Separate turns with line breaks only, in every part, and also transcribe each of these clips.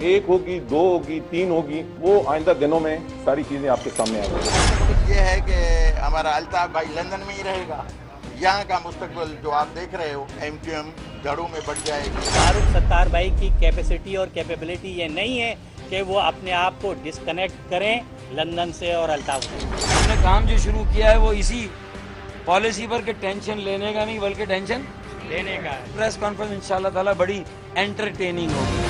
एक होगी, दो होगी, तीन होगी, वो आइंदा दिनों में सारी चीजें आपके सामने आएंगी।
ये है कि हमारा अल्ताफ भाई लंदन में ही रहेगा। यहाँ का मुस्तकबिल जो आप देख रहे हो, एमक्यूएम जड़ों में बढ़ जाएगी।
फारूक सत्तार भाई की कैपेसिटी और कैपेबिलिटी ये नहीं है कि वो अपने आप को डिस्कनेक्ट करें लंदन से और अल्ताफ से।
हमने काम जो शुरू किया है वो इसी पॉलिसी पर के टेंशन लेने का नहीं बल्कि टेंशन
लेने का है।
प्रेस कॉन्फ्रेंस इंशाल्लाह ताला बड़ी एंटरटेनिंग होगी।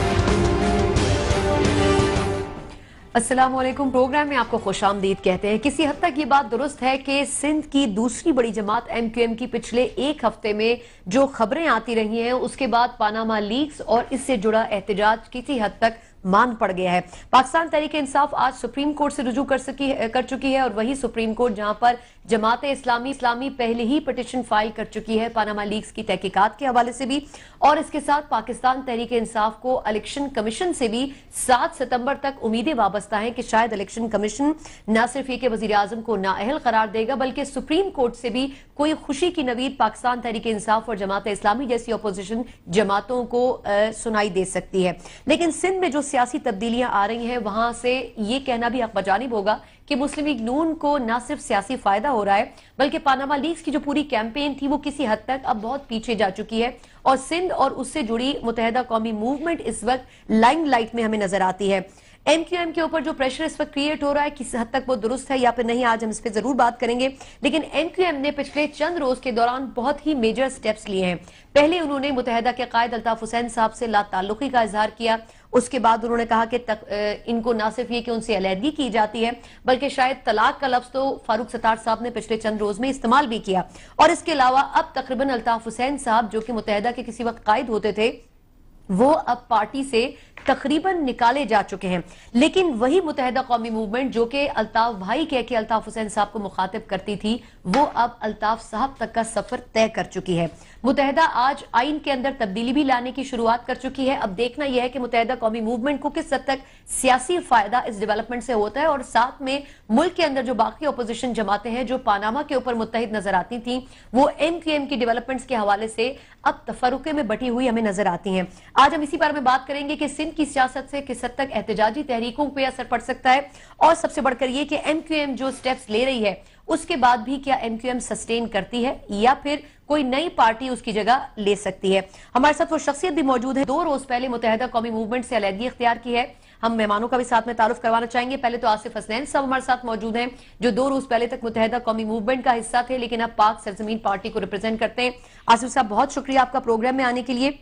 अस्सलामुअलैकुम। प्रोग्राम में आपको खुशामदीद कहते हैं। किसी हद तक ये बात दुरुस्त है कि सिंध की दूसरी बड़ी जमात एमक्यूएम की पिछले एक हफ्ते में जो खबरें आती रही हैं उसके बाद पानामा लीक्स और इससे जुड़ा एहतजाज किसी हद तक मान पड़ गया है। पाकिस्तान तहरीक इंसाफ आज सुप्रीम कोर्ट से रुजू कर चुकी है और वही सुप्रीम कोर्ट जहां पर जमात इस्लामी पहले ही पिटीशन फाइल कर चुकी है पानामा लीक्स की तहकीकात के हवाले से भी, और इसके साथ पाकिस्तान तहरीक इंसाफ को इलेक्शन कमीशन से भी 7 सितंबर तक उम्मीदें वाबस्ता हैं कि शायद इलेक्शन कमीशन न सिर्फ ये कि वजीर आजम को नाअहल करार देगा बल्कि सुप्रीम कोर्ट से भी कोई खुशी की नवीद पाकिस्तान तहरीक इंसाफ और जमात इस्लामी जैसी अपोजिशन जमातों को सुनाई दे सकती है। लेकिन सिंध में जो सियासी तब्दीलियां आ रही हैं वहां से ये कहना भी हक़-ब-जानिब होगा कि मुस्लिम लीग नून को न सिर्फ सियासी फायदा हो रहा है बल्कि पानामा लीक्स की जो पूरी कैंपेन थी वो किसी हद तक अब बहुत पीछे जा चुकी है और सिंध और उससे जुड़ी मुत्तहिदा कौमी मूवमेंट इस वक्त लाइमलाइट में हमें नजर आती है। एमक्यूएम के ऊपर जो प्रेशर इस वक्त क्रिएट हो रहा है किस हद तक वो दुरुस्त है या फिर नहीं, आज हम इस पर जरूर बात करेंगे। लेकिन एमक्यूएम ने पिछले चंद रोज के दौरान बहुत ही मेजर स्टेप्स लिए हैं। पहले उन्होंने मुत्तहिदा के कायद अल्ताफ हुसैन साहब से लाताल्लुकी का इजहार किया। उसके बाद उन्होंने कहा कि इनको न सिर्फ ये कि उनसे अलहदगी की जाती है बल्कि शायद तलाक का लफ्ज तो फारूक सत्तार साहब ने पिछले चंद रोज में इस्तेमाल भी किया। और इसके अलावा अब तकरीबन अल्ताफ हुसैन साहब जो कि मुत्तहिदा के किसी वक्त कायद होते थे वो अब पार्टी से तकरीबन निकाले जा चुके हैं। लेकिन वही मुत्तहिदा कौमी मूवमेंट जो कि अल्ताफ भाई कह के अल्ताफ हुसैन साहब को मुखातिब करती थी वो अब अल्ताफ साहब तक का सफर तय कर चुकी है। मुत्तहिदा आज आइन के अंदर तब्दीली भी लाने की शुरुआत कर चुकी है। अब देखना यह है कि मुत्तहिदा कौमी मूवमेंट को किस हद तक सियासी फायदा इस डेवलपमेंट से होता है और साथ में मुल्क के अंदर जो बाकी अपोजिशन जमातें हैं जो पानामा के ऊपर मुत्तहिद नजर आती थी वो एमक्यूएम की डेवलपमेंट्स के हवाले से अब तफरुके में बटी हुई हमें नजर आती हैं। आज हम इसी बारे में बात करेंगे कि सिंध की सियासत से किस हद तक एहतजाजी तहरीकों पर असर पड़ सकता है और सबसे बढ़कर यह कि एमक्यूएम जो स्टेप्स ले रही है उसके बाद भी क्या एमक्यूएम सस्टेन करती है या फिर कोई नई पार्टी उसकी जगह ले सकती है। हमारे साथ वो शख्सियत भी मौजूद है 2 रोज पहले मुत्तहिदा कौमी मूवमेंट से अलहदगी इख्तियार की है। हम मेहमानों का भी साथ में तारुफ करवाना चाहेंगे। पहले तो आसिफ हसनैन साहब हमारे साथ मौजूद हैं जो 2 रोज पहले तक मुत्तहिदा कौमी मूवमेंट का हिस्सा थे लेकिन अब पाक सरजमीन पार्टी को रिप्रेजेंट करते हैं। आसिफ साहब बहुत शुक्रिया आपका प्रोग्राम में आने के लिए।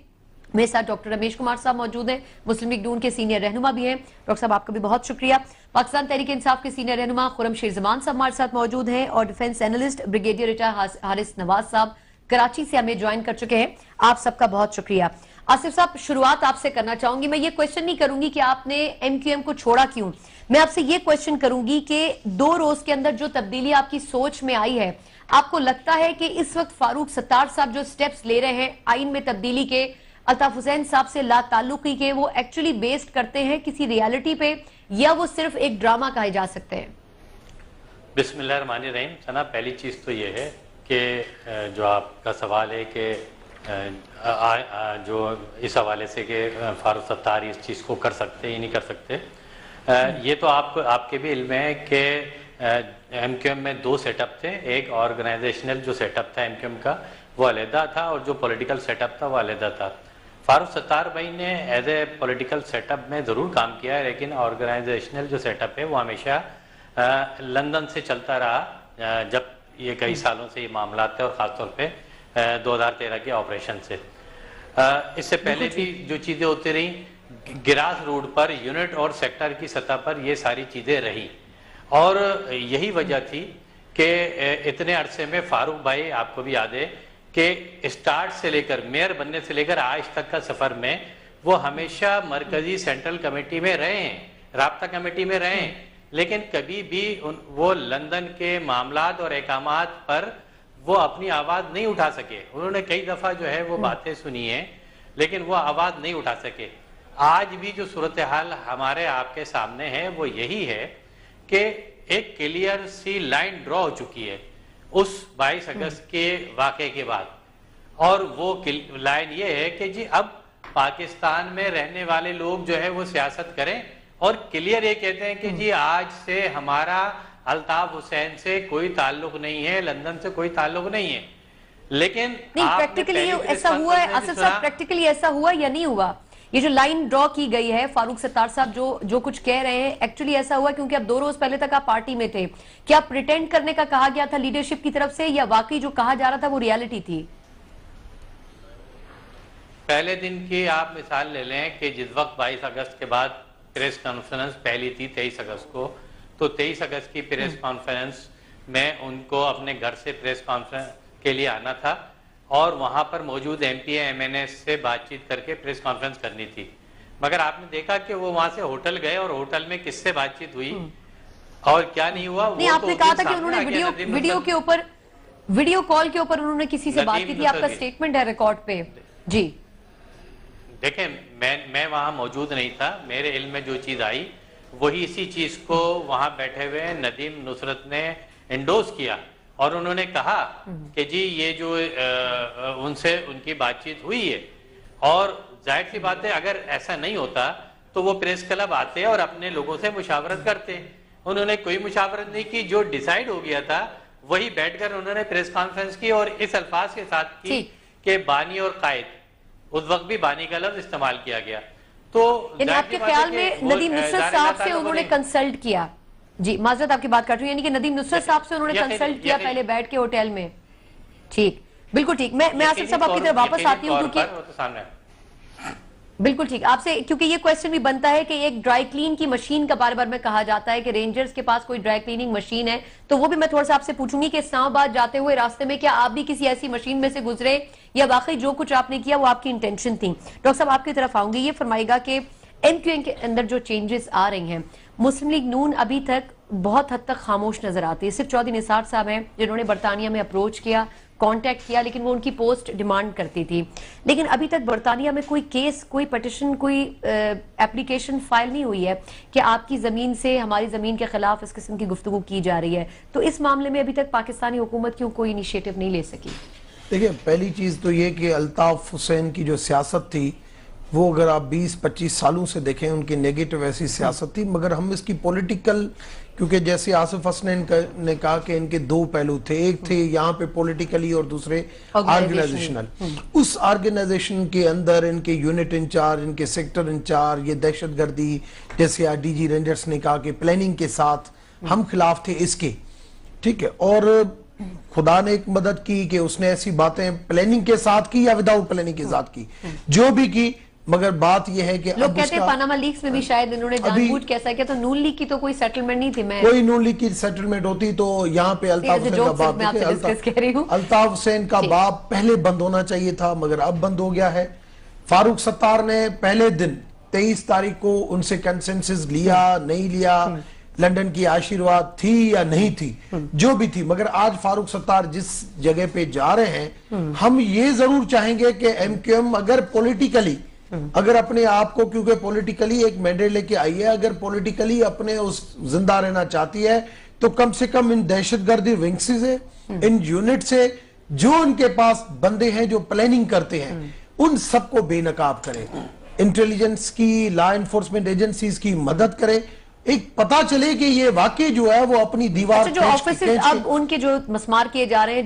मेरे साथ डॉक्टर रमेश कुमार साहब मौजूद हैं, मुस्लिम लीग नून के सीनियर रहनुमा भी हैं। डॉक्टर साहब आपका भी बहुत शुक्रिया। पाकिस्तान तहरीक इंसाफ के सीनियर रहनुमा खुरम शेर जमान साहब हमारे साथ मौजूद हैं और defence analyst brigadier retire Haris Nawaz साहब कराची से हमें ज्वाइन कर चुके हैं। आप सबका बहुत शुक्रिया। आसिफ साहब शुरुआत आपसे करना चाहूंगी। मैं ये क्वेश्चन नहीं करूंगी कि आपने एमक्यूएम को छोड़ा क्यों, मैं आपसे ये क्वेश्चन करूंगी कि 2 रोज के अंदर जो तब्दीली आपकी सोच में आई है आपको लगता है कि इस वक्त फारूक सत्तार साहब जो स्टेप्स ले रहे हैं आइन में तब्दीली के, अल्ताफ हुसैन साहब से लाताल्लुकी के, वो एक्चुअली बेस्ड करते हैं किसी रियलिटी पे या वो सिर्फ एक ड्रामा कहे जा सकते हैं?
बिस्मिल्लाहिर्रहमानिर्रहीम। सना, पहली चीज़ तो ये है कि जो आपका सवाल है कि जो इस हवाले से कि फारूक सत्तार इस चीज़ को कर सकते या नहीं कर सकते, ये तो आपके भी इल्म है कि एमक्यूएम में 2 सेटअप थे। एक ऑर्गेनाइजेशनल जो सेटअप था एमक्यूएम का वो अलहदा था और जो पॉलिटिकल सेटअप था वो अलहदा था। फारूक सत्तार भाई ने एज ए पॉलिटिकल सेटअप में ज़रूर काम किया है लेकिन ऑर्गेनाइजेशनल जो सेटअप है वो हमेशा लंदन से चलता रहा जब ये कई सालों से ये मामला थे और ख़ासतौर पे 2013 के ऑपरेशन से। इससे पहले भी जो चीज़ें होती रही ग्रास रूट पर यूनिट और सेक्टर की सतह पर ये सारी चीज़ें रही और यही वजह थी कि इतने अरसे में फारूक भाई, आपको भी याद है कि स्टार्ट से लेकर मेयर बनने से लेकर आज तक का सफ़र में वो हमेशा मरकजी सेंट्रल कमेटी में रहे हैं, राब्ता कमेटी में रहे हैं, लेकिन कभी भी वो लंदन के मामलात और अहकामात पर वो अपनी आवाज़ नहीं उठा सके। उन्होंने कई दफ़ा जो है वो बातें सुनी हैं लेकिन वो आवाज़ नहीं उठा सके। आज भी जो सूरत हाल हमारे आपके सामने है वो यही है कि एक क्लियर सी लाइन ड्रॉ हो चुकी है उस 22 अगस्त के वाक़े के बाद और वो लाइन ये है कि जी अब पाकिस्तान में रहने वाले लोग जो है वो सियासत करें और क्लियर ये कहते हैं कि जी आज से हमारा अल्ताफ हुसैन से कोई ताल्लुक नहीं है, लंदन से कोई ताल्लुक नहीं है। लेकिन
नहीं, प्रैक्टिकली ऐसा हुआ है आसिफ साहब? प्रैक्टिकली ऐसा हुआ या नहीं हुआ? ये जो लाइन ड्रॉ की गई है, फारूक सत्तार साहब जो कुछ कह रहे हैं, एक्चुअली ऐसा हुआ क्योंकि अब 2 रोज पहले तक आप पार्टी में थे। क्या प्रिटेंड करने का कहा गया था लीडरशिप की तरफ से, या वाकई जो कहा जा रहा था वो रियलिटी थी?
पहले दिन की आप मिसाल ले लें कि जिस वक्त 22 अगस्त के बाद प्रेस कॉन्फ्रेंस पहली थी 23 अगस्त को, तो 23 अगस्त की प्रेस कॉन्फ्रेंस में उनको अपने घर से प्रेस कॉन्फ्रेंस के लिए आना था और वहां पर मौजूद एमपी एमएनए से बातचीत करके प्रेस कॉन्फ्रेंस करनी थी। मगर आपने देखा कि वो वहां से होटल गए और होटल में किससे बातचीत हुई और क्या नहीं हुआ।
नहीं, आपने कहा था कि उन्होंने वीडियो कॉल के ऊपर उन्होंने किसी से बात की थी, आपका स्टेटमेंट है रिकॉर्ड पे। जी
देखें, मैं वहां मौजूद नहीं था, मेरे इल्म में जो चीज आई वही इसी चीज को वहां बैठे हुए नदीम नुसरत ने एंडोर्स किया और उन्होंने कहा कि जी ये जो उनसे उनकी बातचीत हुई है। और जाहिर सी बात है अगर ऐसा नहीं होता तो वो प्रेस क्लब आते और अपने लोगों से मुशावरत करते। उन्होंने कोई मुशावरत नहीं की, जो डिसाइड हो गया था वही बैठकर उन्होंने प्रेस कॉन्फ्रेंस की और इस अल्फाज के साथ की कि बानी और कायद, उस वक्त भी बानी का लफ्ज इस्तेमाल किया गया। तो
आपके ख्याल में नदीम नुसरत साहब से उन्होंने कंसल्ट किया? जी माजरत आपकी बात कर रही हूँ, यानी कि नदीम नुसरत साहब से उन्होंने कंसल्ट किया पहले बैठ के होटल में? ठीक, बिल्कुल ठीक। मैं आसिफ साहब आपकी तरफ वापस आती हूँ क्योंकि बिल्कुल ठीक आपसे, क्योंकि ये क्वेश्चन भी बनता है कि एक ड्राई क्लीन की मशीन का बार बार में कहा जाता है कि रेंजर्स के पास कोई ड्राई क्लीनिंग मशीन है, तो वो भी मैं थोड़ा सा आपसे पूछूंगी कि इस्लामाबाद जाते हुए रास्ते में क्या आप भी किसी ऐसी मशीन में से गुजरे या वाकई जो कुछ आपने किया वो आपकी इंटेंशन थी? डॉक्टर साहब आपकी तरफ आऊंगी, ये फरमाइएगा कि एमक्यूएम के अंदर जो चेंजेस आ रही हैं, मुस्लिम लीग नून अभी तक बहुत हद तक खामोश नजर आती है। सिर्फ चौधरी निसार साहब हैं जिन्होंने बरतानिया में अप्रोच किया, कांटेक्ट किया, लेकिन वो उनकी पोस्ट डिमांड करती थी। लेकिन अभी तक बरतानिया में कोई केस, कोई पिटिशन, कोई एप्लीकेशन फाइल नहीं हुई है कि आपकी जमीन से हमारी जमीन के खिलाफ इस किस्म की गुफ्तगू की जा रही है। तो इस मामले में अभी तक पाकिस्तानी हुकूमत क्यों कोई इनिशिएटिव नहीं ले सकी?
देखिए, पहली चीज तो ये कि अल्ताफ हुसैन की जो सियासत थी वो अगर आप 20-25 सालों से देखें उनकी नेगेटिव ऐसी सियासत थी, मगर हम इसकी पॉलिटिकल, क्योंकि जैसे आसिफ हसन ने कहा कि इनके 2 पहलू थे, एक थे यहाँ पे पॉलिटिकली और दूसरे ऑर्गेनाइजेशनल। उस ऑर्गेनाइजेशन के अंदर इनके यूनिट इंचार्ज, इनके सेक्टर इंचार्ज, ये दहशतगर्दी, जैसे डीजी रेंजर्स ने कहा कि प्लानिंग के साथ हम खिलाफ थे इसके, ठीक है। और खुदा ने एक मदद की कि उसने ऐसी बातें प्लानिंग के साथ की या विदाउट प्लानिंग के साथ की, जो भी की, मगर बात यह है कि
लोग कहते हैं पानामा लीक्स में भी शायद इन्होंने जानबूझ कैसा किया, तो नून लीग की तो कोई सेटलमेंट नहीं थी। मैं
कोई नून लीग की सेटलमेंट होती तो यहाँ पे अल्ताफ हुसैन का बाप, अल्ताफ हुसैन का बाप पहले बंद होना चाहिए था, मगर अब बंद हो गया है। फारूक सत्तार ने पहले दिन 23 तारीख को उनसे कंसेंसस लिया, नहीं लिया, लंदन की आशीर्वाद थी या नहीं थी, जो भी थी, मगर आज फारूक सत्तार जिस जगह पे जा रहे हैं, हम ये जरूर चाहेंगे कि एमक्यूएम अगर पॉलिटिकली, अगर अपने आप को, क्योंकि पॉलिटिकली एक मैंडेट लेके आई है, अगर पॉलिटिकली अपने उस जिंदा रहना चाहती है तो कम से कम इन दहशतगर्दी विंग से, इन यूनिट से, जो इनके पास बंदे हैं जो प्लानिंग करते हैं, उन सबको बेनकाब करे, इंटेलिजेंस की, लॉ एनफोर्समेंट एजेंसीज की मदद करे, एक पता चले कि ये वाकई जो है वो अपनी दीवार।
जो ऑफिसेज अब उनके जो मस्मार किए जा रहे हैं,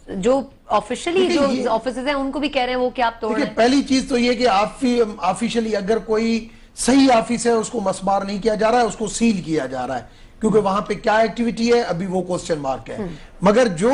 जो ऑफिशियली जो ऑफिसेज हैं उनको भी कह रहे हैं वो क्या आप तोड़ रहे हैं?
पहली चीज तो ये कि ऑफिशियली अगर कोई सही ऑफिस है उसको मस्मार नहीं किया जा रहा है, उसको सील किया जा रहा है, क्योंकि वहां पे क्या एक्टिविटी है अभी वो क्वेश्चन मार्क है। मगर जो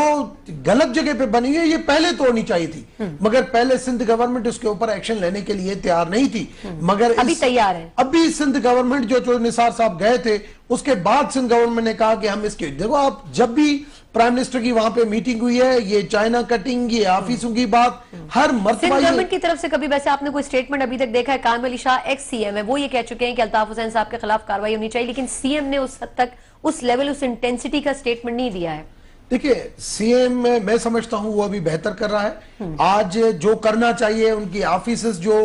गलत जगह पे बनी है ये पहले तोड़नी चाहिए थी, मगर पहले सिंध गवर्नमेंट उसके ऊपर एक्शन लेने के लिए तैयार नहीं थी, मगर
अभी तैयार है।
अभी सिंध गवर्नमेंट जो निसार साहब गए थे उसके बाद सिंध गवर्नमेंट ने कहा कि हम इसके, देखो आप जब भी प्राइम मिनिस्टर की वहां पे मीटिंग हुई है, ये चाइना कटिंग, ये ऑफिसों की बात, हर मर्तबा
गवर्नमेंट की तरफ से कभी वैसे आपने कोई स्टेटमेंट अभी तक देखा है? कामिल अली शाह एक्स सीएम है, वो ये कह चुके हैं कि अल्ताफ हुसैन साहब के खिलाफ कार्रवाई होनी चाहिए, लेकिन सीएम ने उस हद तक, उस लेवल, उस इंटेंसिटी का स्टेटमेंट नहीं दिया है।
देखिए, सीएम मैं समझता हूं वो अभी बेहतर कर रहा है। आज जो करना चाहिए, उनकी ऑफिसेस जो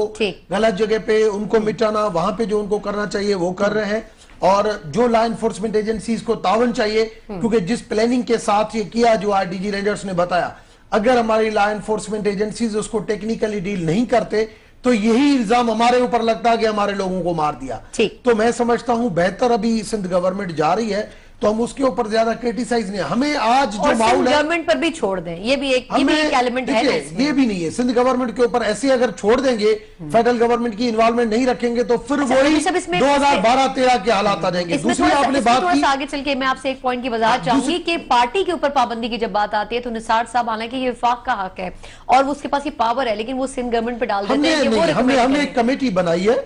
गलत जगह पे उनको मिटाना, वहां पे जो उनको करना चाहिए वो कर रहे हैं, और जो लॉ एनफोर्समेंट एजेंसीज को तावन चाहिए, क्योंकि जिस प्लानिंग के साथ ये किया, जो डीजी रेंजर्स ने बताया, अगर हमारी लॉ एनफोर्समेंट एजेंसीज उसको टेक्निकली डील नहीं करते तो यही इल्जाम हमारे ऊपर लगता है कि हमारे लोगों को मार दिया। तो मैं समझता हूं बेहतर अभी सिंध गवर्नमेंट जा रही है तो हम उसके ऊपर ज्यादा क्रिटिसाइज नहीं, हमें आज जो माहौल है
गवर्नमेंट पर भी छोड़ दें, ये भी एक एलिमेंट है।
ये भी नहीं है, सिंध गवर्नमेंट के ऊपर ऐसे अगर छोड़ देंगे, फेडरल गवर्नमेंट की इन्वॉल्वमेंट नहीं रखेंगे तो फिर वही 2012-13 के हालात आ जाएंगे। दूसरी आपने बात की,
आगे चल के मैं आपसे एक पॉइंट की वजाहत चाहूंगी कि पार्टी के ऊपर पाबंदी की जब बात आती है तो निसार साहब हालांकि ये विफाक का हक है और उसके पास ये पावर है, लेकिन वो सिंध गवर्नमेंट पे डाल देते हैं।
हमने एक कमेटी बनाई है,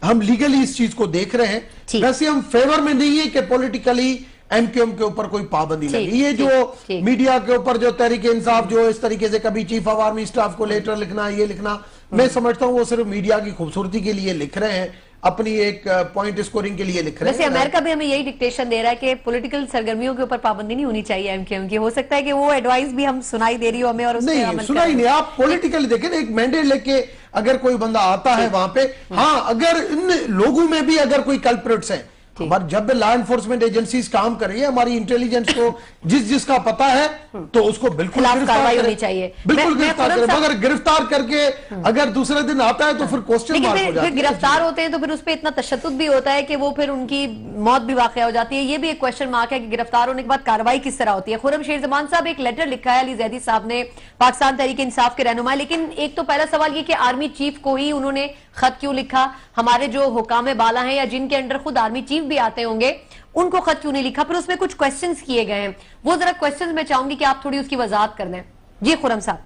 हम लीगली इस चीज को देख रहे हैं। वैसे हम फेवर में नहीं है कि पॉलिटिकली एमक्यूएम के ऊपर कोई पाबंदी लगी। ये जो मीडिया के ऊपर जो तहरीक इंसाफ जो इस तरीके से कभी चीफ ऑफ आर्मी स्टाफ को लेटर लिखना, ये लिखना, मैं समझता हूं वो सिर्फ मीडिया की खूबसूरती के लिए लिख रहे हैं, अपनी एक पॉइंट स्कोरिंग के लिए लिख रहे हैं।
वैसे अमेरिका भी हमें यही डिक्टेशन दे रहा है कि पॉलिटिकल सरगर्मियों के ऊपर पाबंदी नहीं होनी चाहिए एमक्यूएम की। हो सकता है कि वो एडवाइस भी हम सुनाई दे रही हो हमें और
नहीं सुनाई नहीं। आप पॉलिटिकल देखें, एक मैंडेट लेके अगर कोई बंदा आता है वहां पे, हाँ अगर इन लोगों में भी अगर कोई कल्प्रिट्स हैं, हमारी जब लॉ एनफोर्समेंट एजेंसीज काम कर रही है, हमारी इंटेलिजेंस को जिसका पता है तो उसको बिल्कुल
कार्रवाई होनी चाहिए,
बिल्कुल गिरफ्तार करें। मगर गिरफ्तार करके अगर दूसरे दिन आता है तो फिर क्वेश्चन मार्क हो जाता है।
गिरफ्तार होते हैं तो फिर उस पर इतना तशद्दुद भी होता है कि वो फिर उनकी मौत भी वाकया हो जाती है। ये भी एक क्वेश्चन मार्क है कि गिरफ्तार होने के बाद कार्रवाई किस तरह होती है। खुर्रम शेर जमान साहब एक लेटर लिखा है अली जैदी साहब ने, पाकिस्तान तहरीक इंसाफ के रहनुमा, लेकिन एक तो पहला सवाल ये कि आर्मी चीफ को ही उन्होंने खत क्यों लिखा? हमारे जो हुकाम बाला हैं या जिनके अंडर खुद आर्मी चीफ भी आते होंगे उनको खत क्यों नहीं लिखा? फिर उसमें कुछ क्वेश्चंस किए गए हैं, वो जरा क्वेश्चंस मैं चाहूंगी कि आप थोड़ी उसकी वजाहत कर दें। जी खुर्रम साहब।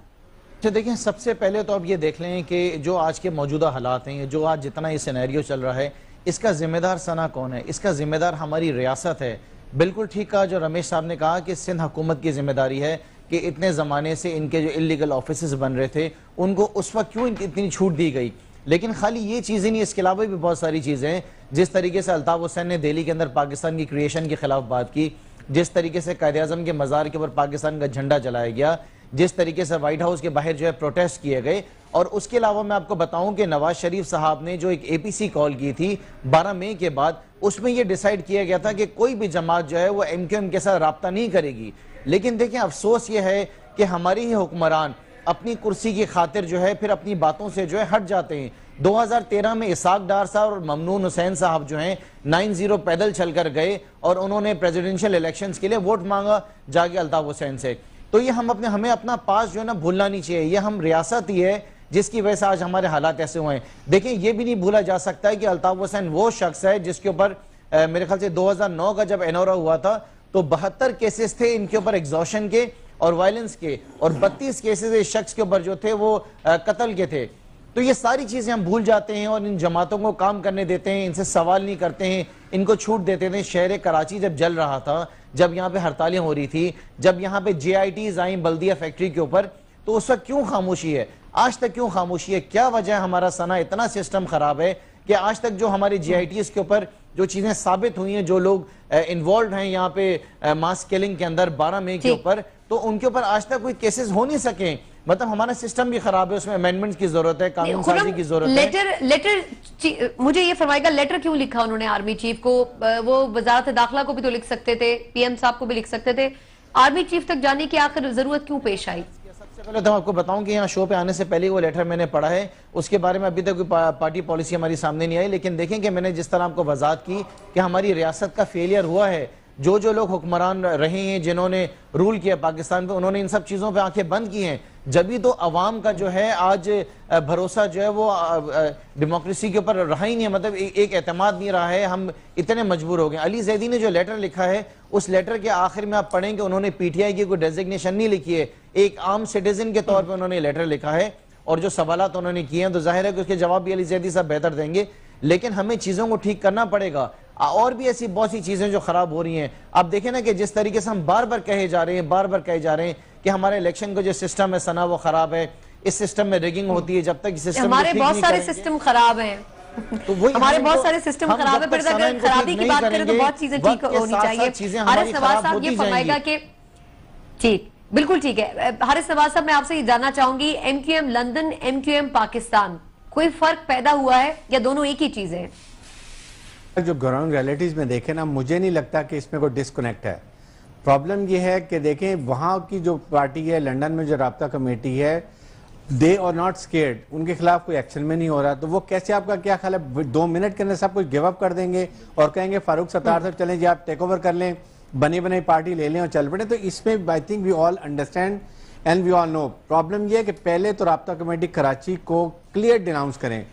अच्छा देखिए, सबसे पहले तो आप ये देख लें कि जो आज के मौजूदा हालात हैं, जो आज जितना ये सिनेरियो चल रहा है, इसका जिम्मेदार सना कौन है? इसका जिम्मेदार हमारी रियासत है। बिल्कुल ठीक कहा जो रमेश साहब ने कहा कि सिंध हुकूमत की जिम्मेदारी है कि इतने ज़माने से इनके जो इलीगल ऑफिस बन रहे थे उनको उस वक्त क्यों इतनी छूट दी गई। लेकिन खाली ये चीज़ें नहीं, इसके अलावा भी बहुत सारी चीज़ें हैं। जिस तरीके से अल्ताफ हुसैन ने दिल्ली के अंदर पाकिस्तान की क्रिएशन के खिलाफ बात की, जिस तरीके से कायद आज़म के मज़ार के ऊपर पाकिस्तान का झंडा जलाया गया, जिस तरीके से व्हाइट हाउस के बाहर जो है प्रोटेस्ट किए गए, और उसके अलावा मैं आपको बताऊं कि नवाज शरीफ साहब ने जो एक APC कॉल की थी 12 मई के बाद, उसमें यह डिसाइड किया गया था कि कोई भी जमात जो है वो MQM के साथ राब्ता नहीं करेगी। लेकिन देखिए अफसोस ये है कि हमारी ही हुक्मरान अपनी कुर्सी की खातिर जो है फिर अपनी बातों से जो है हट जाते हैं। 2013 में इसाक डार साहब और ममनून हुसैन साहब जो हैं 9-0 पैदल चलकर गए और उन्होंने प्रेसिडेंशियल इलेक्शंस के लिए वोट मांगा जाके अल्ताफ हुसैन से। तो ये हमें अपना पास जो है ना भूलना नहीं चाहिए। ये हम रियासत ही है जिसकी वजह से आज हमारे हालात ऐसे हुए हैं। देखिए ये भी नहीं भूला जा सकता है कि अल्ताफ हुसैन वो शख्स है जिसके ऊपर मेरे ख्याल से 2009 का जब एनोरा हुआ था तो 72 केसेस थे इनके ऊपर एग्जॉशन के और वायलेंस के, और 32 केसेस इस शख्स के ऊपर जो थे वो कत्ल के थे। तो ये सारी चीजें हम भूल जाते हैं और इन जमातों को काम करने देते हैं, इनसे सवाल नहीं करते हैं, इनको छूट देते थे। शहर कराची जब जल रहा था, जब यहाँ पे हड़तालें हो रही थी, जब यहाँ पे JITs आई बल्दिया फैक्ट्री के ऊपर, तो उस वक्त क्यों खामोशी है? आज तक क्यों खामोशी है? क्या वजह है? हमारा सना इतना सिस्टम खराब है कि आज तक जो हमारे JITs के ऊपर जो चीजें साबित हुई हैं, जो लोग इन्वॉल्व हैं यहाँ पे मास किलिंग के अंदर 12 मई के ऊपर, तो उनके ऊपर आज तक कोई केसेस हो नहीं सके। मतलब हमारा सिस्टम भी खराब है, उसमें अमेंडमेंट्स की जरूरत है, कानून साजी की जरूरत है।
लेटर मुझे ये फरमाएगा, लेटर क्यों लिखा उन्होंने आर्मी चीफ को? वो वजारत दाखिला को भी तो लिख सकते थे, PM साहब को भी लिख सकते थे, आर्मी चीफ तक जाने की आखिर जरूरत क्यों पेश आई?
सबसे पहले तो आपको बताऊं कि यहाँ शो पे आने से पहले वो लेटर मैंने पढ़ा है, उसके बारे में अभी तक कोई पार्टी पॉलिसी हमारी सामने नहीं आई। लेकिन देखें कि मैंने जिस तरह आपको वजाहत की कि हमारी रियासत का फेलियर हुआ है, जो लोग हुक्मरान रहे हैं, जिन्होंने रूल किया पाकिस्तान पे, उन्होंने इन सब चीज़ों पे आंखें बंद की हैं। जब भी तो अवाम का जो है आज भरोसा जो है वो डेमोक्रेसी के ऊपर रहा ही नहीं है, मतलब एक एतमाद नहीं रहा है, हम इतने मजबूर हो गए। अली जैदी ने जो लेटर लिखा है, उस लेटर के आखिर में आप पढ़ेंगे उन्होंने PTI की कोई डेजिग्नेशन नहीं लिखी है, एक आम सिटीजन के तौर पर उन्होंने लेटर लिखा है, और जो सवालात उन्होंने किए हैं तो जाहिर है कि उसके जवाब भी अली जैदी साहब बेहतर देंगे। लेकिन हमें चीज़ों को ठीक करना पड़ेगा, और भी ऐसी बहुत सी चीजें जो खराब हो रही हैं। आप देखें ना कि जिस तरीके से हम बार बार कहे जा रहे हैं कि हमारे इलेक्शन का जो सिस्टम है सना वो खराब है, इस सिस्टम में रिगिंग होती है। जब तक सिस्टम
हमारे बहुत सारे सिस्टम खराब हैं, तो हमारे बहुत सारे सिस्टम खराब है, फिर अगर खराबी की बात करें तो बहुत चीजें ठीक होनी चाहिए। हारिस नवाज साहब ये फरमाएगा कि ठीक, बिल्कुल ठीक है। हारिस नवाज साहब मैं आपसे ये जानना चाहूंगी, MQM लंदन, MQM पाकिस्तान, कोई फर्क पैदा हुआ है या दोनों एक ही चीज है?
जो ग्राउंड रियलिटीज में देखें ना, मुझे नहीं लगता कि इसमें कोई डिस्कनेक्ट है। प्रॉब्लम यह है कि देखें वहाँ की जो पार्टी है, लंदन में जो राब्ता कमेटी है, दे और नॉट स्केर्ड, उनके खिलाफ कोई एक्शन में नहीं हो रहा, तो वो कैसे, आपका क्या ख्याल है, 2 मिनट के अंदर सब कुछ गिव अप कर देंगे और कहेंगे फारूक सत्तार साहब चलें जी आप टेक ओवर कर लें, बनी बनाई पार्टी ले लें और चल पड़े? तो इसमें I think we all understand and we all know problem ये है कि पहले तो राब्ता कमेटी कराची को क्लियर डिनाउंस करें।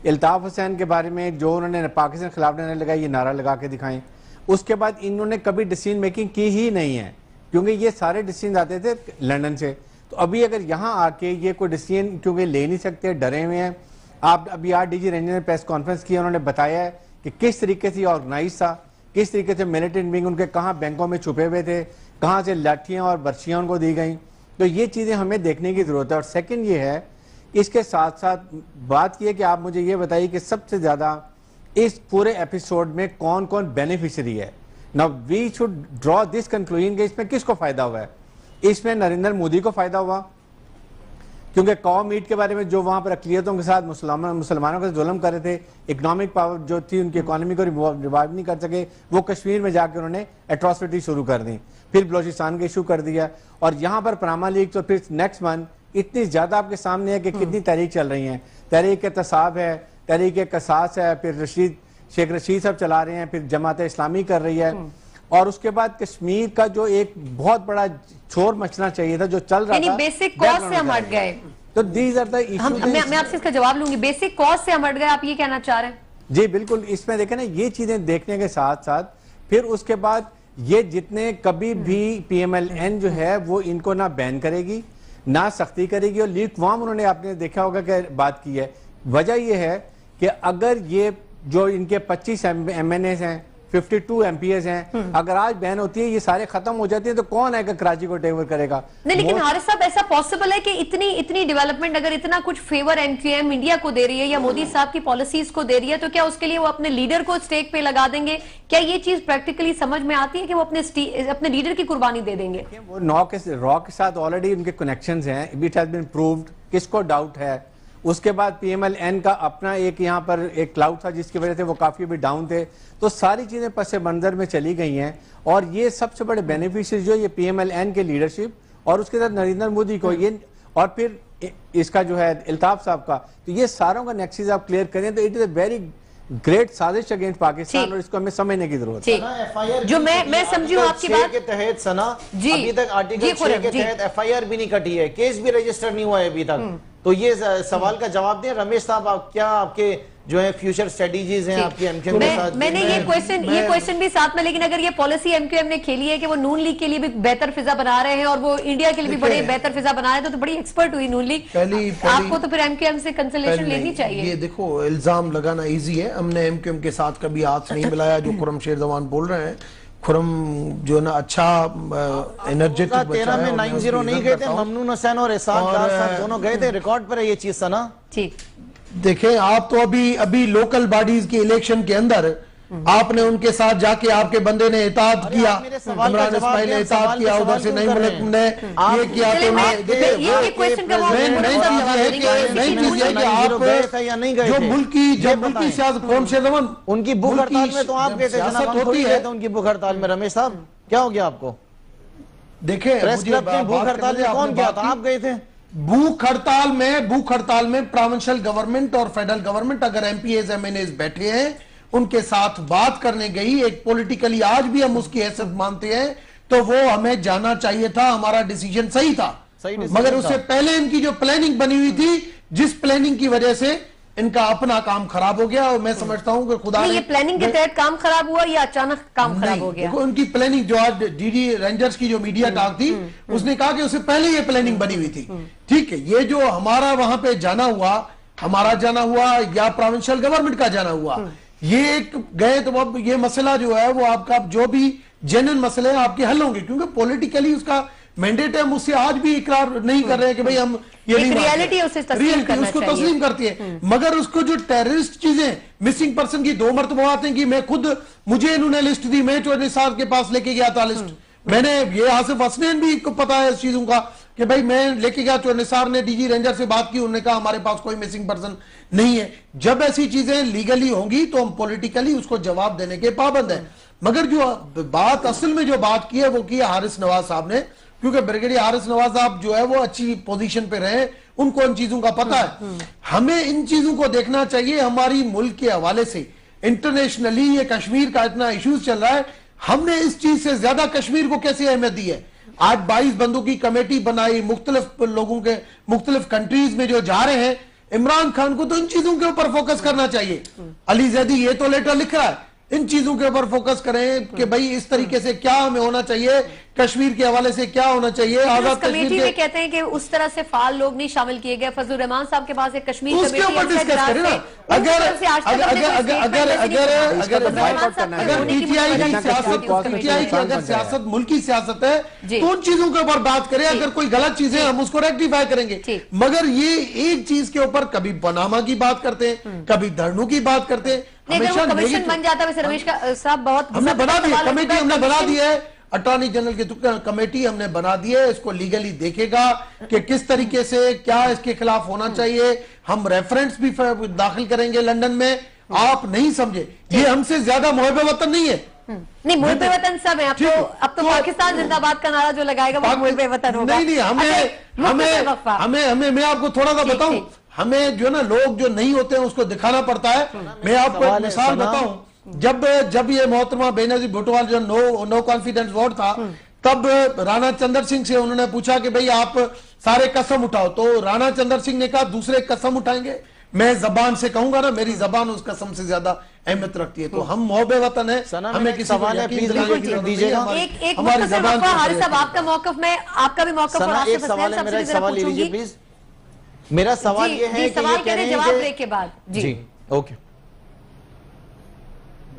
अल्ताफ हुसैन के बारे में जो उन्होंने पाकिस्तान के खिलाफ लगाया, ये नारा लगा के दिखाएं। उसके बाद इन्होंने कभी डिसीजन मेकिंग की ही नहीं है, क्योंकि ये सारे डिसीजन आते थे लंदन से। तो अभी अगर यहाँ आके ये कोई डिसीजन क्योंकि ले नहीं सकते, डरे हुए हैं। आप अभी आज डीजी रेंजर ने प्रेस कॉन्फ्रेंस की, उन्होंने बताया है कि किस तरीके से ऑर्गेनाइज था, किस तरीके से मिलिटेंट विंग उनके कहाँ बैंकों में छुपे हुए थे, कहाँ से लाठियाँ और बर्शियाँ उनको दी गई। तो ये चीज़ें हमें देखने की ज़रूरत है। और सेकेंड ये है, इसके साथ साथ बात ये कि आप मुझे ये बताइए कि सबसे ज़्यादा इस पूरे एपिसोड में कौन कौन बेनिफिशियरी है। Now we should draw this conclusion कि इसमें किसको फायदा हुआ है। इसमें नरेंद्र मोदी को फायदा हुआ, क्योंकि कौम मीट के बारे में जो वहां पर अकलियतों के साथ मुसलमानों के जुल्म कर रहे थे, इकोनॉमिक पावर जो थी उनकी इकोनॉमी को रिवाइव नहीं कर सके, वो कश्मीर में जाकर उन्होंने एट्रॉसिटी शुरू कर दी, फिर बलोचिस्तान का इशू कर दिया, और यहाँ पर पनामा लीग तो फिर नेक्स्ट मंथ इतनी ज्यादा आपके सामने है कि कितनी तहरीक चल रही है। तहरीक एहतसाब है, तहरीक कसास है, फिर शेख रशीद साहब चला रहे हैं, फिर जमात इस्लामी कर रही है, और उसके बाद कश्मीर का जो एक बहुत बड़ा शोर मचना चाहिए था जो चल रहा था,
बेसिक कॉज से हम हट गए।
तो दीज आर द इश्यूज।
मैं आपसे इसका जवाब लूंगी, बेसिक कॉज से हम हट गए, आप ये कहना चाह रहे हैं?
जी बिल्कुल। इसमें देखें ना, ये चीजें देखने के साथ साथ फिर उसके बाद ये जितने कभी भी PMLN जो है वो इनको ना बैन करेगी ना सख्ती करेगी, और लीक वार्म उन्होंने आपने देखा होगा कि बात की है। वजह यह है कि अगर ये जो इनके 25 MNAs हैं, 52 MPs हैं, अगर आज बैन होती है, ये सारे खत्म हो जाते हैं, तो कौन आएगा कराची को टेक ओवर करेगा?
नहीं, लेकिन हारिस साहब ऐसा पॉसिबल है कि इतनी डेवलपमेंट अगर इतना कुछ फेवर MQM इंडिया को दे रही है या मोदी साहब की पॉलिसीज को दे रही है, तो क्या उसके लिए वो अपने लीडर को स्टेक पे लगा देंगे? क्या ये चीज प्रैक्टिकली समझ में आती है कि वो अपने लीडर की कुर्बानी दे देंगे?
वो रॉ के साथ ऑलरेडी उनके कनेक्शंस हैं, इट हैज बीन प्रूव्ड, किसको डाउट है? उसके बाद PMLN का अपना एक यहाँ पर एक क्लाउड था जिसकी वजह से वो काफी भी डाउन थे। तो सारी चीजें पस मंजर में चली गई हैं, और ये सबसे बड़े बेनिफिशियरी जो ये PMLN के लीडरशिप और उसके साथ नरेंद्र मोदी को ये, और फिर इसका जो है अल्ताफ साहब का, तो ये सारों का नेक्सस आप क्लियर करें तो it is a very great साजिश अगेंस्ट पाकिस्तान, और इसको हमें समझने की जरूरत है।
जो मैं समझी हूं आपकी बात
के तहत सना अभी तक आर्टिकल 6 के तहत FIR भी नहीं कटी है, केस भी रजिस्टर नहीं हुआ है अभी तक। तो ये सवाल का जवाब दें रमेश साहब, आप क्या आपके जो है फ्यूचर स्ट्रेटजीज हैं आपकी MQM के साथ?
मैंने ये क्वेश्चन भी साथ में, लेकिन अगर ये पॉलिसी MQM ने खेली है कि वो नून लीग के लिए भी बेहतर फिजा बना रहे हैं और वो इंडिया के लिए भी बड़े बेहतर फिजा बना रहे हैं, तो बड़ी एक्सपर्ट हुई नून लीग। आपको तो फिर MQM से कंसल्टेशन लेनी चाहिए।
ये देखो, इल्जाम लगाना इजी है, हमने MQM के साथ कभी हाथ नहीं मिलाया जो खुर्रम शेरजवान बोल रहे हैं। खुर्रम जो ना अच्छा एनर्जेटिक बच्चा है।
13 में 9-0 नहीं गए थे, ममनून हुसैन और एहसान साहब दोनों गए थे, रिकॉर्ड पर है ये चीज सना।
ठीक,
देखें आप तो अभी लोकल बॉडीज के इलेक्शन के अंदर आपने उनके साथ जाके आपके बंदे ने इताअत किया, इमरान इस्माइल ने इताअत किया, उधर से नई मलिक ने ये किया। तो नई चीज है कि आप जो मुल्की सियासत कौन से जमान
उनकी भूख हड़ताल में तो आप गए थे, होती है उनकी भूख हड़ताल में। रमेश साहब क्या हो गया आपको?
देखे
प्रेस क्लब की भूख हड़ताल में कौन गया था? आप गए थे
भूख हड़ताल में प्रोविंशियल गवर्नमेंट और फेडरल गवर्नमेंट अगर MPs MNAs बैठे हैं उनके साथ बात करने गई, एक पॉलिटिकली आज भी हम उसकी हैसियत मानते हैं, तो वो हमें जाना चाहिए था, हमारा डिसीजन सही था। मगर उससे पहले इनकी जो प्लानिंग बनी हुई थी, जिस प्लानिंग की वजह से इनका अपना काम खराब हो गया, और मैं समझता हूं कि खुदा
ये प्लानिंग के तहत काम खराब हुआ या अचानक काम खराब हो गया?
उनकी प्लानिंग जो आज डीडी रेंजर्स की जो मीडिया टॉक थी उसने कहा कि उससे पहले ये प्लानिंग बनी हुई थी। ठीक है, ये जो हमारा वहां पे जाना हुआ, हमारा जाना हुआ या प्रोविंशियल गवर्नमेंट का जाना हुआ, ये एक गए तो अब ये मसला जो है वो आपका जो भी जेन्युइन मसले हैं आपके हल होंगे, क्योंकि पॉलिटिकली उसका मैंडेट है। मुझसे आज भी इकरार नहीं कर रहे हैं कि भाई हम ये नहीं,
रियलिटी
उसको तस्लीम करती है, मगर उसको जो टेररिस्ट चीजें मिसिंग पर्सन की 2 मरतबा आते हैं कि मैं खुद, मुझे इन्होंने लिस्ट दी, मैं 24 साल के पास लेके गया था लिस्ट, मैंने ये आसिफ हसनैन भी पता है इस चीजों का कि भाई मैं लेके गया, चौनिसार ने डीजी रेंजर से बात की, उन्होंने कहा हमारे पास कोई मिसिंग पर्सन नहीं है। जब ऐसी चीजें लीगली होंगी तो हम पॉलिटिकली उसको जवाब देने के पाबंद हैं। मगर जो बात असल में जो बात की है वो की है हारिस नवाज साहब ने, क्योंकि ब्रिगेडियर आर.एस. नवाज साहब जो है वो अच्छी पोजीशन पे रहे, उनको इन चीजों का पता है। हमें इन चीजों को देखना चाहिए हमारी मुल्क के हवाले से। इंटरनेशनली ये कश्मीर का इतना इश्यूज चल रहा है, हमने इस चीज से ज्यादा कश्मीर को कैसे अहमियत दी है? आज 22 बंदों की कमेटी बनाई, मुख्तलिफ लोगों के मुख्तलिफ कंट्रीज में जो जा रहे हैं, इमरान खान को तो इन चीजों के ऊपर फोकस करना चाहिए। अली जैदी ये तो लेटर लिख रहा है, इन चीजों के ऊपर फोकस करें कि भाई इस तरीके से क्या हमें होना चाहिए, कश्मीर के हवाले से क्या होना चाहिए। आजाद
कमेटी में कहते हैं कि उस तरह से फाल लोग नहीं शामिल किए गए। फजलुर रहमान साहब के पास एक कश्मीर
उसके ऊपर डिस्कस करें ना। अगर पीटीआई की अगर सियासत मुल्की सियासत है तो उन चीजों के ऊपर बात करें। अगर कोई गलत चीज है हम उसको रेक्टिफाई करेंगे, मगर ये एक चीज के ऊपर कभी पनामा की बात करते हैं, कभी धरनों की बात करते हैं।
कमीशन बन जाता है वैसे रमेश साहब बहुत
हमने बना दी कमेटी, हमने बना दी है, अटॉर्नी जनरल की कमेटी हमने बना दी है, इसको लीगली देखेगा कि किस तरीके से क्या इसके खिलाफ होना चाहिए। हम रेफरेंस भी दाखिल करेंगे लंदन में। आप नहीं समझे, ये हमसे ज्यादा मुहब्बे वतन नहीं है।
नहीं, मुहब्बे वतन सब है। अब तो पाकिस्तान जिंदाबाद का नारा जो लगाएगा वो मुहब्बे वतन होगा।
नहीं, हमें मैं आपको थोड़ा सा बताऊं, हमें जो ना लोग जो नहीं होते हैं उसको दिखाना पड़ता है। मैं आपको एक मिसाल बताऊं, जब ये मोहतरमा बेनजीर भुट्टो वाला जो नो कॉन्फिडेंस वोट था, तब राणा चंद्र सिंह से उन्होंने पूछा कि भाई आप सारे कसम उठाओ, तो राणा चंद्र सिंह ने कहा दूसरे कसम उठाएंगे, मैं जबान से कहूंगा ना, मेरी जबान उस कसम से ज्यादा अहमियत रखती है। तो हम मोहब्बे वतन है, हमें किसी
सवाल है प्लीज दीजिएगा।
एक हारिस साहब आपका मौकफ में, आपका भी मौकफ,
एक सवाल है, मेरा एक सवाल ले लीजिए प्लीज। मेरा सवाल ये है कि
सवाल करें जवाब ब्रेक के बाद। जी
ओके,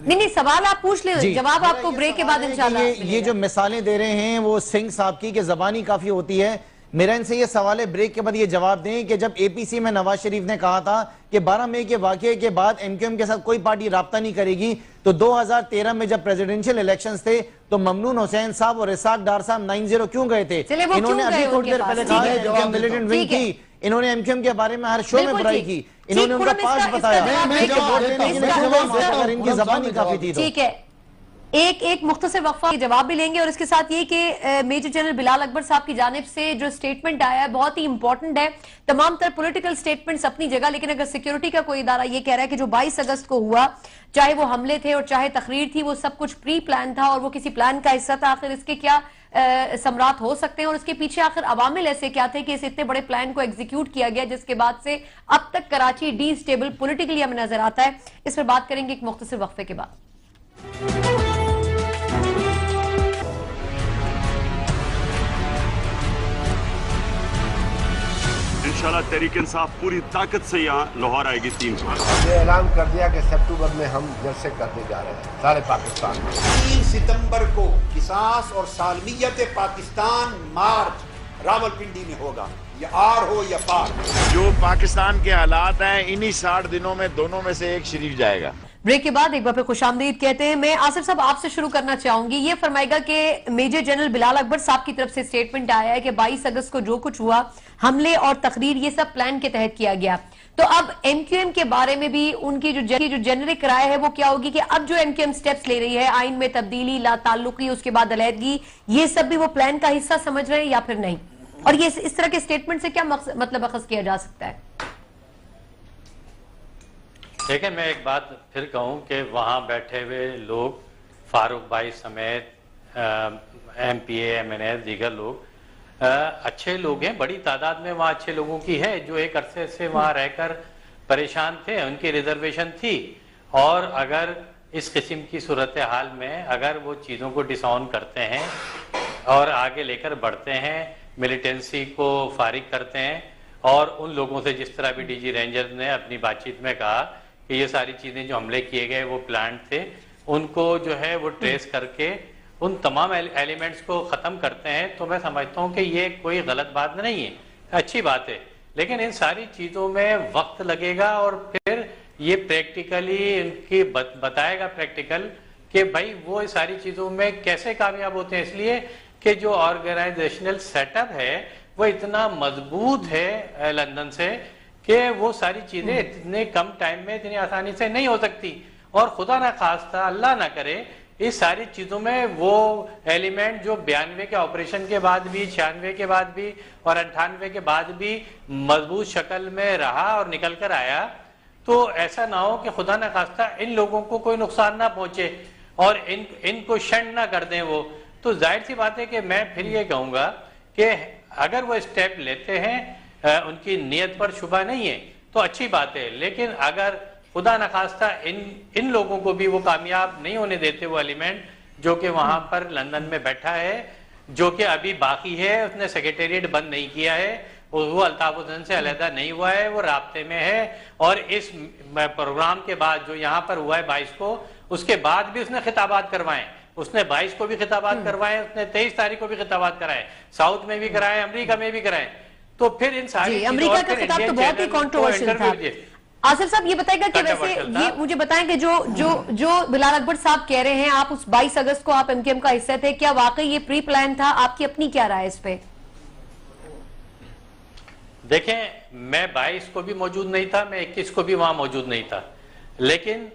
नहीं सवाल आप पूछ ले, जवाब आपको ब्रेक के बाद इंशाल्लाह।
ये जो मिसालें दे रहे हैं वो सिंह साहब की कि जबानी काफी होती है। मेरा इनसे ये सवाल है ब्रेक के बाद ये जवाब दें कि जब एपीसी में नवाज शरीफ ने कहा था कि 12 मई के वाकये के बाद एमक्यूएम के साथ कोई पार्टी राब्ता नहीं करेगी, तो 2013 में जब प्रेसिडेंशियल इलेक्शंस थे तो ममनून हुसैन साहब और इसाक डार साहब 9-0 क्यों गए थे? इन्होंने अभी थोड़ी देर पहले कहा मिलिटेंट विंग की, इन्होंने एमक्यूएम के बारे में हर शो में बुराई की, इन्होंने उनका पास बताया, इनकी जबानी काफी थी।
ठीक है, एक मुख्तसर वक्फा के जवाब भी लेंगे और इसके साथ ये कि मेजर जनरल बिलाल अकबर साहब की जानिब से जो स्टेटमेंट आया है बहुत ही इंपॉर्टेंट है। तमाम तर पॉलिटिकल स्टेटमेंट्स अपनी जगह, लेकिन अगर सिक्योरिटी का कोई इदारा ये कह रहा है कि जो 22 अगस्त को हुआ, चाहे वो हमले थे और चाहे तकरीर थी, वो सब कुछ प्री प्लान था और वो किसी प्लान का हिस्सा था, आखिर इसके क्या सम्राट हो सकते हैं और इसके पीछे आखिर अवामिल ऐसे क्या थे कि इस इतने बड़े प्लान को एग्जीक्यूट किया गया, जिसके बाद से अब तक कराची डिस्टेबल पॉलिटिकली हमें नजर आता है। इस पर बात करेंगे एक मुख्तसर वक्फे के बाद।
इंशाल्लाह तहरीक इंसाफ पूरी ताकत से यहाँ लाहौर आएगी 3 बार।
ये ऐलान कर दिया कि सितंबर में हम जलसे करने जा रहे हैं सारे पाकिस्तान में।
3 सितंबर को किसास और सालमियत पाकिस्तान मार्च रावलपिंडी में होगा, या आर हो या पार।
जो पाकिस्तान के हालात हैं, इन्हीं 60 दिनों में दोनों में से एक शरीफ जाएगा।
ब्रेक के बाद एक बार फिर खुशामदीद कहते हैं। मैं आसिफ साहब आपसे शुरू करना चाहूंगी, ये फरमाएगा कि मेजर जनरल बिलाल अकबर साहब की तरफ से स्टेटमेंट आया है कि 22 अगस्त को जो कुछ हुआ, हमले और तकरीर, ये सब प्लान के तहत किया गया। तो अब एमक्यूएम के बारे में भी उनकी जो जेनरिक राय है वो क्या होगी कि अब जो एमक्यूएम स्टेप्स ले रही है, आइन में तब्दीली, लाताल्लुकी, उसके बाद अलहदगी, ये सब भी वो प्लान का हिस्सा समझ रहे हैं या फिर नहीं? और ये इस तरह के स्टेटमेंट से क्या मतलब अखज़ किया जा सकता है?
देखिए, मैं एक बात फिर कहूं कि वहां बैठे हुए लोग, फारूक भाई समेत एमपीए, एमएनए, दीगर लोग अच्छे लोग हैं, बड़ी तादाद में वहाँ अच्छे लोगों की है जो एक अरसे से वहाँ रहकर परेशान थे, उनकी रिजर्वेशन थी। और अगर इस किस्म की सूरत हाल में अगर वो चीज़ों को डिसऑन करते हैं और आगे लेकर बढ़ते हैं, मिलिटेंसी को फारिग करते हैं, और उन लोगों से जिस तरह भी डीजी रेंजर ने अपनी बातचीत में कहा कि ये सारी चीज़ें जो हमले किए गए वो प्लान थे, उनको जो है वो ट्रेस करके उन तमाम एलिमेंट्स को ख़त्म करते हैं, तो मैं समझता हूँ कि ये कोई गलत बात नहीं है, अच्छी बात है। लेकिन इन सारी चीज़ों में वक्त लगेगा और फिर ये प्रैक्टिकली इनकी बताएगा प्रैक्टिकल कि भाई वो इस सारी चीज़ों में कैसे कामयाब होते हैं, इसलिए कि जो ऑर्गेनाइजेशनल सेटअप है वो इतना मजबूत है लंदन से कि वो सारी चीज़ें इतने कम टाइम में इतनी आसानी से नहीं हो सकती। और खुदा ना खास्ता, अल्लाह ना करे, इस सारी चीजों में वो एलिमेंट जो 92 के ऑपरेशन के बाद भी, 96 के बाद भी और 98 के बाद भी मजबूत शक्ल में रहा और निकल कर आया, तो ऐसा ना हो कि खुदा न खास्ता इन लोगों को कोई नुकसान ना पहुंचे और इनको शंड ना कर दें वो। तो जाहिर सी बात है कि मैं फिर ये कहूंगा कि अगर वो स्टेप लेते हैं, उनकी नीयत पर शुबा नहीं है तो अच्छी बात है, लेकिन अगर खुदा न खास्ता इन लोगों को भी वो कामयाब नहीं होने देते, वो एलिमेंट जो कि वहां पर लंदन में बैठा है, जो कि अभी बाकी है, उसने सेक्रेटेरिएट बंद नहीं किया है, वो अल्ताफ हुसैन से अलहदा नहीं हुआ है, वो राब्ते में है। और इस प्रोग्राम के बाद जो यहाँ पर हुआ है 22 को, उसके बाद भी उसने खिताबात करवाए, उसने 22 को भी खिताबात करवाए, उसने 23 तारीख को भी खिताबात कराए, साउथ में भी कराए, अमेरिका में भी कराए। तो फिर इन सारी
अमेरिका का खिताब तो बहुत ही कंट्रोवर्शियल था। आसिफ साहब ये बताएगा कि वैसे ये मुझे बताएं कि जो बिलाल अकबर साहब कह रहे हैं, आप उस 22 अगस्त को आप एमकेएम का हिस्सा थे, क्या वाकई ये प्री प्लान था? आपकी अपनी क्या राय इस पे?
देखें, मैं 22 को भी मौजूद नहीं था, मैं 21 को भी वहां मौजूद नहीं था, लेकिन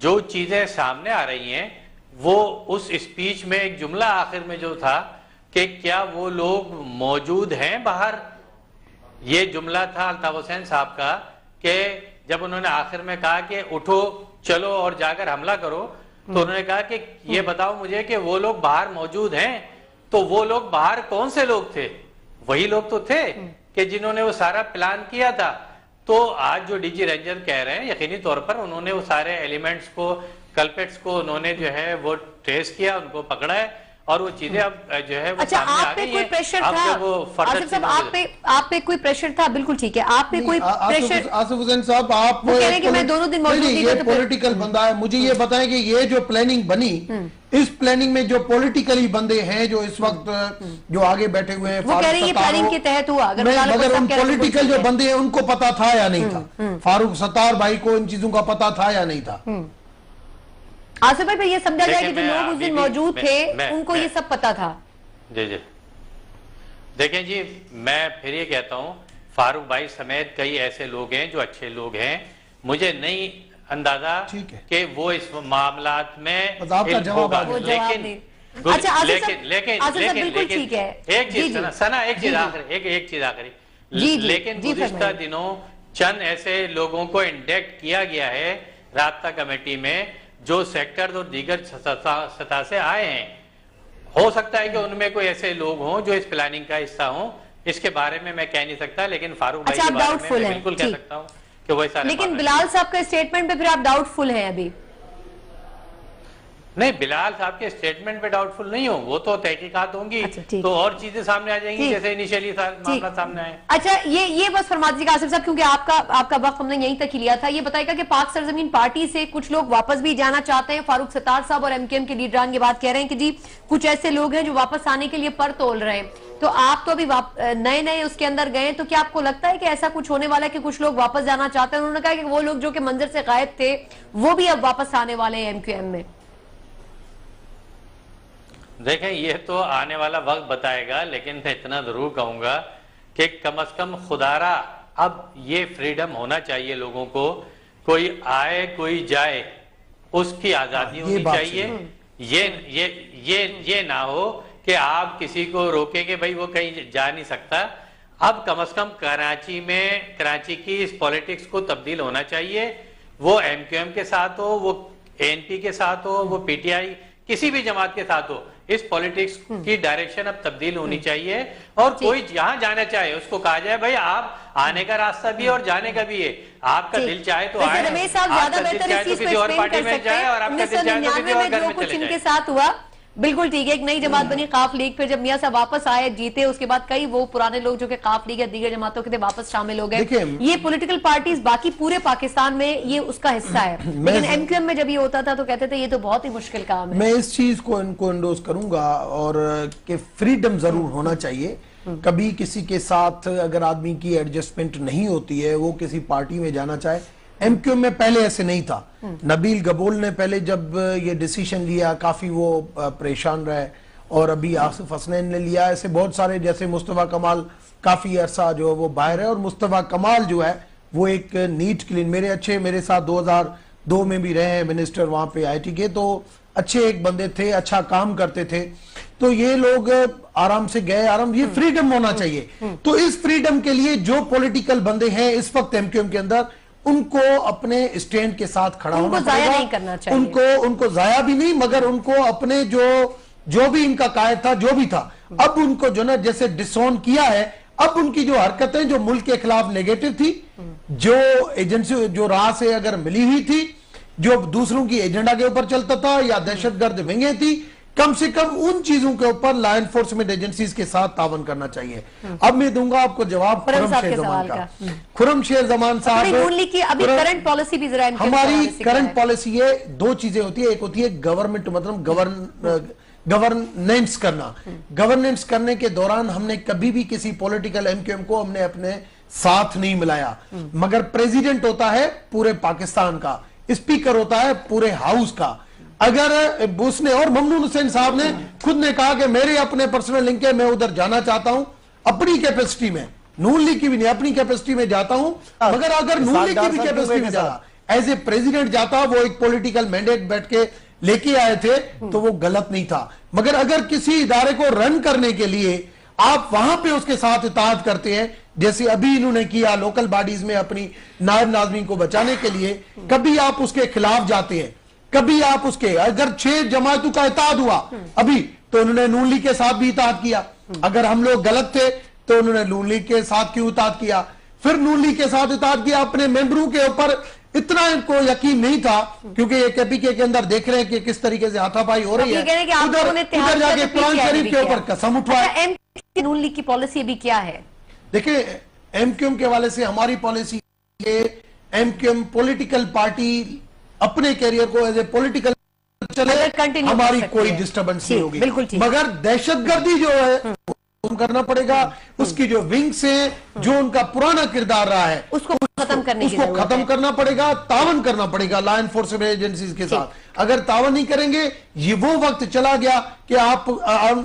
जो चीजें सामने आ रही हैं वो उस स्पीच में एक जुमला आखिर में जो था कि क्या वो लोग मौजूद हैं बाहर, ये जुमला था अल्ताफ हुसैन साहब का कि जब उन्होंने आखिर में कहा कि उठो चलो और जाकर हमला करो, तो उन्होंने कहा कि ये बताओ मुझे कि वो लोग बाहर मौजूद हैं। तो वो लोग बाहर कौन से लोग थे? वही लोग तो थे कि जिन्होंने वो सारा प्लान किया था। तो आज जो डीजी रेंजर कह रहे हैं, यकीनी तौर पर उन्होंने वो सारे एलिमेंट्स को, कल्पेट्स को उन्होंने जो है वो ट्रेस किया, उनको पकड़ा है और वो चीजें अब जो है वो
अच्छा,
सामने
आप पे कोई प्रेशर था? आसिफ साहब, आप पे कोई प्रेशर था? बिल्कुल ठीक है, आप पे कोई प्रेशर?
आसिफ हुसैन साहब, आप
कह रहे हैं कि मैं दोनों दिन मौजूद
नहीं, ये पॉलिटिकल बंदा है। मुझे ये बताएं कि ये जो प्लानिंग बनी, इस प्लानिंग में जो पॉलिटिकली बंदे हैं जो इस वक्त जो आगे बैठे हुए हैं,
वो कह रहे हैं ये प्लानिंग के तहत हुआ।
मगर उन पॉलिटिकल जो बंदे हैं उनको पता था या नहीं था? फारूक सत्तार भाई को इन चीजों का पता था या नहीं था?
आसिफ भाई, फिर ये समझा जाए कि जो लोग उस दिन मौजूद थे उनको ये सब पता था।
जी जी, देखें जी, मैं फिर ये कहता हूँ, फारूक भाई समेत कई ऐसे लोग हैं जो अच्छे लोग हैं, मुझे नहीं अंदाजा कि वो इस मामलात में होगा, लेकिन गुज़िश्ता दिनों चंद ऐसे लोगों को इंडेक्ट किया गया है राब्ता कमेटी में जो सेक्टर और दीगर सतह से आए हैं। हो सकता है कि उनमें कोई ऐसे लोग हों जो इस प्लानिंग का हिस्सा हों, इसके बारे में मैं कह नहीं सकता, लेकिन फारूक भाई के बारे में मैं बिल्कुल कह सकता हूं कि वो ऐसा।
लेकिन बिलाल साहब के स्टेटमेंट पे फिर आप डाउटफुल हैं अभी?
नहीं, बिलाल साहब के स्टेटमेंट पे डाउटफुल नहीं हो, वो तो तहकीकात होंगी, तो और चीजें सामने आ जाएंगी जैसे इनिशियली मामला सामने आए।
अच्छा, ये बस फरमा दीजिएगा आसिफ साहब, क्योंकि आपका वक्त हमने यहीं तक ही लिया था। ये बताएगा कि पाक सरजमीन पार्टी से कुछ लोग वापस भी जाना चाहते हैं। फारूक सत्तार साहब और एमकेएम के लीडरान ये बात कह रहे हैं कि जी कुछ ऐसे लोग हैं जो वापस आने के लिए पर तोल रहे हैं। तो आप तो अभी नए उसके अंदर गए, तो क्या आपको लगता है कि ऐसा कुछ होने वाला है कि कुछ लोग वापस जाना चाहते हैं? उन्होंने कहा कि वो लोग जो कि मंजर से गायब थे वो भी अब वापस आने वाले हैं एमक्यूएम में।
देखें, ये तो आने वाला वक्त बताएगा, लेकिन मैं इतना जरूर कहूंगा कि कम से कम खुदारा अब ये फ्रीडम होना चाहिए लोगों को, कोई आए कोई जाए उसकी आजादी होनी चाहिए। ये ना हो कि आप किसी को रोके कि भाई वो कहीं जा नहीं सकता। अब कम से कम कराची की इस पॉलिटिक्स को तब्दील होना चाहिए। वो एमक्यूएम के साथ हो, वो एएनपी के साथ हो, वो पीटीआई किसी भी जमात के साथ हो, इस पॉलिटिक्स की डायरेक्शन अब तब्दील होनी चाहिए। और कोई जहां जाना चाहे उसको कहा जाए भाई आप आने का रास्ता भी है और जाने का भी है, आपका दिल चाहे तो आए, आपका दिल चाहे तो किसी और पार्टी में जाए और आपका दिल चाहे तो किसी और घर में चले जाए।
साथ हुआ बिल्कुल ठीक है, एक नई जमात बनी काफ लीग, फिर जब मियां साहब वापस आए जीते, उसके बाद कई वो पुराने लोग जो कि काफ लीग या दीगर जमातों के थे वापस शामिल हो गए। ये पॉलिटिकल पार्टीज बाकी पूरे पाकिस्तान में ये उसका हिस्सा है, लेकिन एमक्यूएम में जब ये होता था तो कहते थे ये तो बहुत ही मुश्किल काम है।
मैं इस चीज को इनको एंडोर्स करूंगा और कि फ्रीडम जरूर होना चाहिए। कभी किसी के साथ अगर आदमी की एडजस्टमेंट नहीं होती है, वो किसी पार्टी में जाना चाहे, एमक्यूएम में पहले ऐसे नहीं था। नबील गबोल ने पहले जब ये डिसीजन लिया काफी वो परेशान रहे, और अभी आसिफ हसनैन ने लिया, ऐसे बहुत सारे, जैसे मुस्तफा कमाल काफी अरसा जो है वो बाहर है, और मुस्तफा कमाल जो है वो एक नीट क्लीन, मेरे साथ 2002 में भी रहे हैं मिनिस्टर वहां पे आईटी के, तो अच्छे एक बंदे थे, अच्छा काम करते थे, तो ये लोग आराम से गए, आराम, ये फ्रीडम होना चाहिए। तो इस फ्रीडम के लिए जो पॉलिटिकल बंदे हैं इस वक्त एमक्यूएम के अंदर, उनको अपने स्टैंड के साथ खड़ा होना
जाया नहीं करना चाहिए।
उनको जाया भी नहीं, मगर उनको अपने जो भी इनका कायद था, जो भी था, अब उनको जो ना जैसे डिसऑन किया है, अब उनकी जो हरकतें जो मुल्क के खिलाफ नेगेटिव थी, जो एजेंसी जो राह से अगर मिली हुई थी, जो दूसरों की एजेंडा के ऊपर चलता था या दहशतगर्द विंगें थी, कम से कम उन चीजों के ऊपर लॉ एनफोर्समेंट एजेंसीज के साथ तावन करना चाहिए। अब मैं दूंगा आपको जवाब खुर्रम शेर जमान का। खुर्रम शेर जमान साहब,
अभी करंट पॉलिसी भी जरा
हमारी करंट पॉलिसी ये दो चीजें होती है, एक होती है गवर्नमेंट, मतलब गवर्नेंस करना। गवर्नेंस करने के दौरान हमने कभी भी किसी पॉलिटिकल एमक्यूएम को हमने अपने साथ नहीं मिलाया, मगर प्रेसिडेंट होता है पूरे पाकिस्तान का, स्पीकर होता है पूरे हाउस का। अगर उसने और ममनून हुसैन साहब ने खुद ने कहा कि मेरे अपने पर्सनल लिंक है, मैं उधर जाना चाहता हूं अपनी कैपेसिटी में, नून लीग की भी नहीं, अपनी कैपेसिटी में जाता हूं, मगर अगर नून लीग की भी कैपेसिटी में जाता, एज ए प्रेसिडेंट जाता, वो एक पॉलिटिकल मैंडेट बैठ के लेके आए थे, तो वो गलत नहीं था। मगर अगर किसी इदारे को रन करने के लिए आप वहां पे उसके साथ इताअत करते हैं, जैसे अभी इन्होंने किया लोकल बॉडीज में अपनी नायब नाज़मीन को बचाने के लिए, कभी आप उसके खिलाफ जाते हैं, कभी आप उसके, अगर 6 जमातों का इताअत हुआ अभी, तो उन्होंने नून लीग के साथ भी इताअत किया। अगर हम लोग गलत थे तो उन्होंने नून लीग के साथ क्यों इताअत किया, फिर नून लीग के साथ इताअत किया। अपने मेंबरों के ऊपर इतना इनको यकीन नहीं था, क्योंकि ये केपीके के अंदर देख रहे हैं कि किस तरीके से हाथापाई हो रही है, उधर जाके कुरान शरीफ के ऊपर कसम उठवाए।
नून लीग की पॉलिसी अभी क्या है?
देखिए, एमक्यूएम के वाले से हमारी पॉलिसी, एमक्यूएम पॉलिटिकल पार्टी अपने कैरियर को एज ए पॉलिटिकल चले, हमारी कोई डिस्टर्बेंस नहीं होगी, मगर दहशतगर्दी जो है करना पड़ेगा, उसकी जो विंग्स है, जो उनका पुराना किरदार रहा है,
उसको खत्म
करना पड़ेगा, तावन करना पड़ेगा लॉ एनफोर्समेंट एजेंसीज के साथ। अगर तावन नहीं करेंगे, ये वो वक्त चला गया कि आप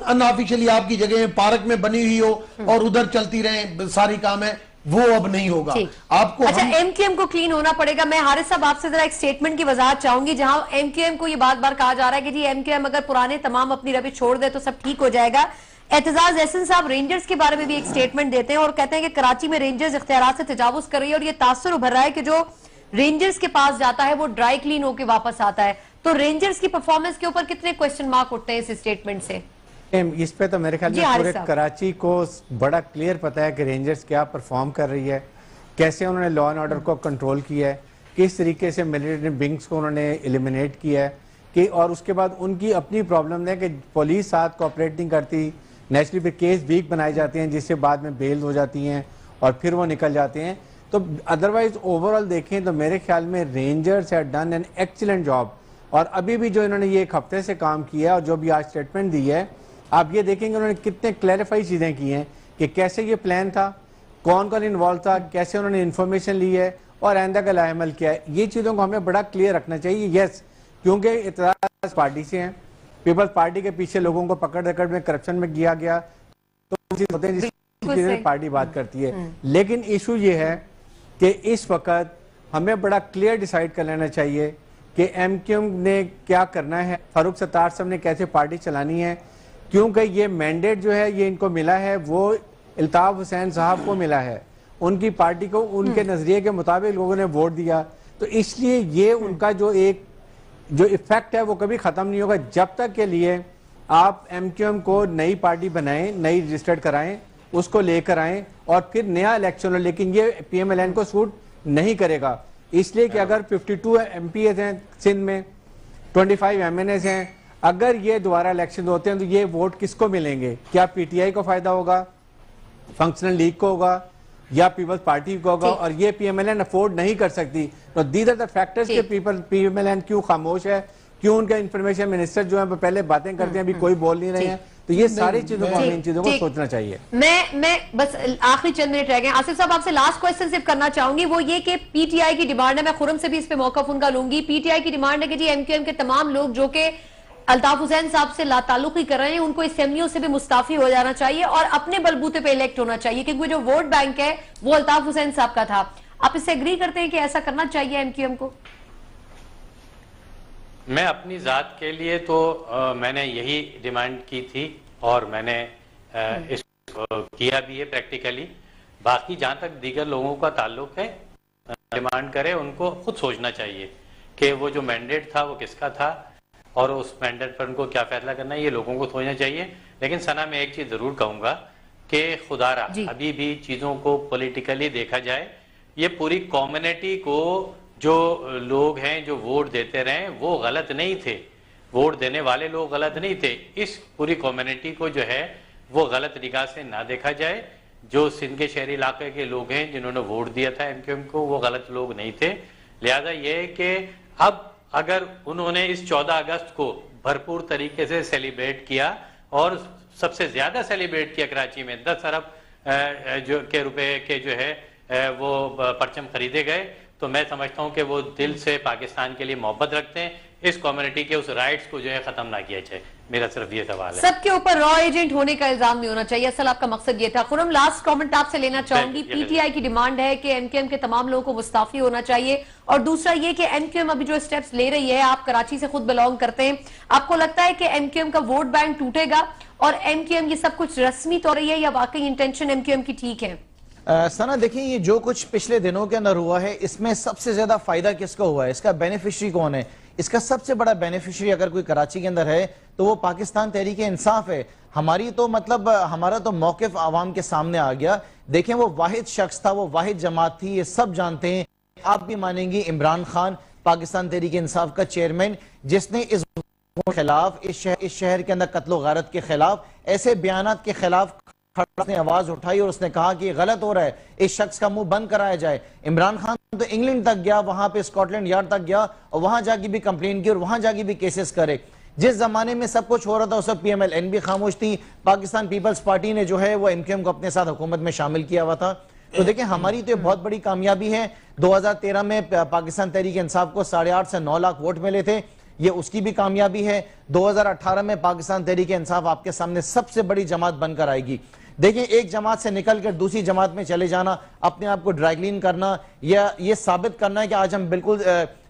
अनऑफिशियली आपकी जगह पार्क में बनी हुई हो और उधर चलती रहे सारी काम है, वो अब नहीं होगा। आपको
अच्छा, एमक्यूएम को क्लीन होना पड़ेगा। मैं हारिस साहब आपसे जरा एक स्टेटमेंट की वजाहत चाहूंगी, जहां एमक्यूएम को ये बार बार कहा जा रहा है कि जी एमक्यूएम अगर पुराने तमाम अपनी रविश छोड़ दे तो सब ठीक हो जाएगा। एतजाज एहसन साहब रेंजर्स के बारे में भी एक स्टेटमेंट देते हैं और कहते हैं कि कराची में रेंजर्स इख्तियारात से तजावुज कर रही है और ये तासुर उभर रहा है कि जो रेंजर्स के पास जाता है वो ड्राई क्लीन होकर वापस आता है। तो रेंजर्स की परफॉर्मेंस के ऊपर कितने क्वेश्चन मार्क उठते हैं इस स्टेटमेंट से?
इस पे तो मेरे ख्याल में पूरे कराची को बड़ा क्लियर पता है कि रेंजर्स क्या परफॉर्म कर रही है, कैसे उन्होंने लॉ एंड ऑर्डर को कंट्रोल किया है, किस तरीके से मिलिट्री विंग्स को उन्होंने एलिमिनेट किया है कि, और उसके बाद उनकी अपनी प्रॉब्लम है कि पुलिस साथ कोऑपरेट नहीं करती, नेचुरली फिर केस वीक बनाए जाते हैं जिससे बाद में बेल हो जाती हैं और फिर वो निकल जाते हैं। तो अदरवाइज ओवरऑल देखें तो मेरे ख्याल में rangers have done an excellent job. और अभी भी जो इन्होंने ये एक हफ्ते से काम किया और जो भी आज स्टेटमेंट दी है, आप ये देखेंगे उन्होंने कितने क्लैरिफाई चीज़ें की हैं कि कैसे ये प्लान था, कौन कौन इन्वॉल्व था, कैसे उन्होंने इन्फॉर्मेशन ली है और आइंदा का लाएमल किया है। ये चीज़ों को हमें बड़ा क्लियर रखना चाहिए। यस, क्योंकि इतराज़ पार्टी से हैं, पीपल्स पार्टी के पीछे लोगों को पकड़ रकड़ में करप्शन में किया गया, तो होते हैं जिसकी पार्टी बात करती है। लेकिन इशू ये है कि इस वक्त हमें बड़ा क्लियर डिसाइड कर लेना चाहिए कि एमक्यूएम ने क्या करना है, फारूक सत्तार साहब ने कैसे पार्टी चलानी है, क्योंकि ये मैंडेट जो है ये इनको मिला है वो अल्ताफ हुसैन साहब को मिला है, उनकी पार्टी को उनके नजरिए के मुताबिक लोगों ने वोट दिया, तो इसलिए ये उनका जो इफेक्ट है वो कभी खत्म नहीं होगा जब तक के लिए आप एमक्यूएम को नई पार्टी बनाएं, नई रजिस्टर्ड कराएं, उसको लेकर आएं और फिर नया इलेक्शन हो। लेकिन ये पीएमएलएन को सूट नहीं करेगा, इसलिए कि अगर 52 एमपीएस हैं सिंध में, 25 एमएनएस हैं, अगर ये दोबारा इलेक्शन होते हैं तो ये वोट किसको मिलेंगे? क्या पीटीआई को फायदा होगा, फंक्शनल लीग को होगा या पीपल्स पार्टी को होगा? और ये पीएमएलएन अफोर्ड नहीं कर सकती। तो दीज आर द फैक्टर्स के पीएमएलएन क्यों खामोश है, क्यों उनके इंफॉर्मेशन मिनिस्टर जो है वो पहले बातें करते हैं, अभी कोई बोल नहीं रहे हैं। तो ये सारी चीजों को हमें इन चीजों को सोचना चाहिए।
मैं बस आखिरी चंद मिनट रह गए, आसिफ साहब आपसे लास्ट क्वेश्चन सिर्फ करना चाहूंगी, वो ये कि पीटीआई की डिमांड है, मैं खुर्रम से भी इस पे मौका उनका लूंगी। पीटीआई की डिमांड है कि जी एमक्यूएम के तमाम लोग जो कि अल्ताफ हुसैन साहब से लाताल्लुकी कर रहे हैं उनको असेंबलियों से भी मुस्ताफी हो जाना चाहिए और अपने बलबूते पे इलेक्ट होना चाहिए, क्योंकि जो वोट बैंक है वो अल्ताफ हुसैन साहब का था। आप इससे एग्री करते हैं कि ऐसा करना चाहिए एमक्यूएम को?
मैं अपनी ज़ात के लिए तो मैंने यही डिमांड की थी और मैंने इसको किया भी है प्रैक्टिकली। बाकी जहाँ तक दीगर लोगों का ताल्लुक है, डिमांड करें, उनको खुद सोचना चाहिए कि वो जो मैंडेट था वो किसका था और उस मैंडेट पर उनको क्या फैसला करना है, ये लोगों को सोचना चाहिए। लेकिन सना मैं एक चीज़ ज़रूर कहूँगा कि खुदारा अभी भी चीज़ों को पॉलिटिकली देखा जाए, ये पूरी कम्युनिटी को जो लोग हैं जो वोट देते रहे वो गलत नहीं थे, वोट देने वाले लोग गलत नहीं थे। इस पूरी कम्युनिटी को जो है वो गलत निगाह से ना देखा जाए। जो सिंध के शहरी इलाके के लोग हैं जिन्होंने वोट दिया था एमक्यूएम को, वो गलत लोग नहीं थे। लिहाजा ये है कि अब अगर उन्होंने इस 14 अगस्त को भरपूर तरीके से सेलिब्रेट किया और सबसे ज्यादा सेलिब्रेट किया कराची में, 10 अरब जो के रुपए के जो है वो परचम खरीदे गए, तो मैं समझता हूं कि वो दिल से पाकिस्तान के लिए मोहब्बत रखते हैं। इस कम्युनिटी के उस राइट्स को जो है खत्म ना किया जाए, मेरा सिर्फ ये सवाल है।
सबके ऊपर रॉ एजेंट होने का इल्जाम नहीं होना चाहिए, असल आपका मकसद ये था। खुरम, लास्ट कमेंट आपसे लेना चाहूंगी। पीटीआई की डिमांड है कि एमक्यूएम के तमाम लोगों को मुस्ताफी होना चाहिए, और दूसरा ये कि एमक्यूएम अभी जो स्टेप्स ले रही है, आप कराची से खुद बिलोंग करते हैं, आपको लगता है कि एमक्यूएम का वोट बैंक टूटेगा और एमक्यूएम ये सब कुछ रस्मी तौर है या वाकई इंटेंशन एमक्यूएम की ठीक है?
सना देखिए, ये जो कुछ पिछले दिनों के अंदर हुआ है, इसमें सबसे ज्यादा फायदा किसको हुआ है, इसका बेनिफिशियरी कौन है? इसका सबसे बड़ा बेनिफिशियरी अगर कोई कराची के अंदर है तो वो पाकिस्तान तहरीक इंसाफ है। हमारी तो मतलब हमारा तो मौकिफ आवाम के सामने आ गया। देखें, वो वाहिद शख्स था, वो वाहिद जमात थी, ये सब जानते हैं। आप भी मानेंगे, इमरान खान पाकिस्तान तहरीक इंसाफ का चेयरमैन, जिसने इस खिलाफ, इस शहर के अंदर कत्लो गारत के खिलाफ, ऐसे बयानात के खिलाफ ने आवाज उठाई और उसने कहा कि ये गलत हो रहा है, इस शख्स का मुंह बंद कराया जाए। इमरान खान तो इंग्लैंड तक गया, वहां पे स्कॉटलैंड यार्ड तक गया और वहां जाके भी कंप्लेन की और वहां जाके भी केसेस करे। जिस जमाने में सब कुछ हो रहा था उस वक्त PMLN भी खामोश थी। पाकिस्तान पीपल्स पार्टी ने जो है वो एमक्यूएम को अपने साथ हुकूमत में शामिल किया हुआ था। तो देखिए, हमारी तो बहुत बड़ी कामयाबी है। 2013 में पाकिस्तान तहरीक इंसाफ को 8.5 से 9 लाख वोट मिले थे, ये उसकी भी कामयाबी है। 2018 में पाकिस्तान तहरीक इंसाफ आपके सामने सबसे बड़ी जमात बनकर आएगी। देखिए, एक जमात से निकलकर दूसरी जमात में चले जाना, अपने आप को ड्राइक्लीन करना या ये साबित करना है कि आज हम बिल्कुल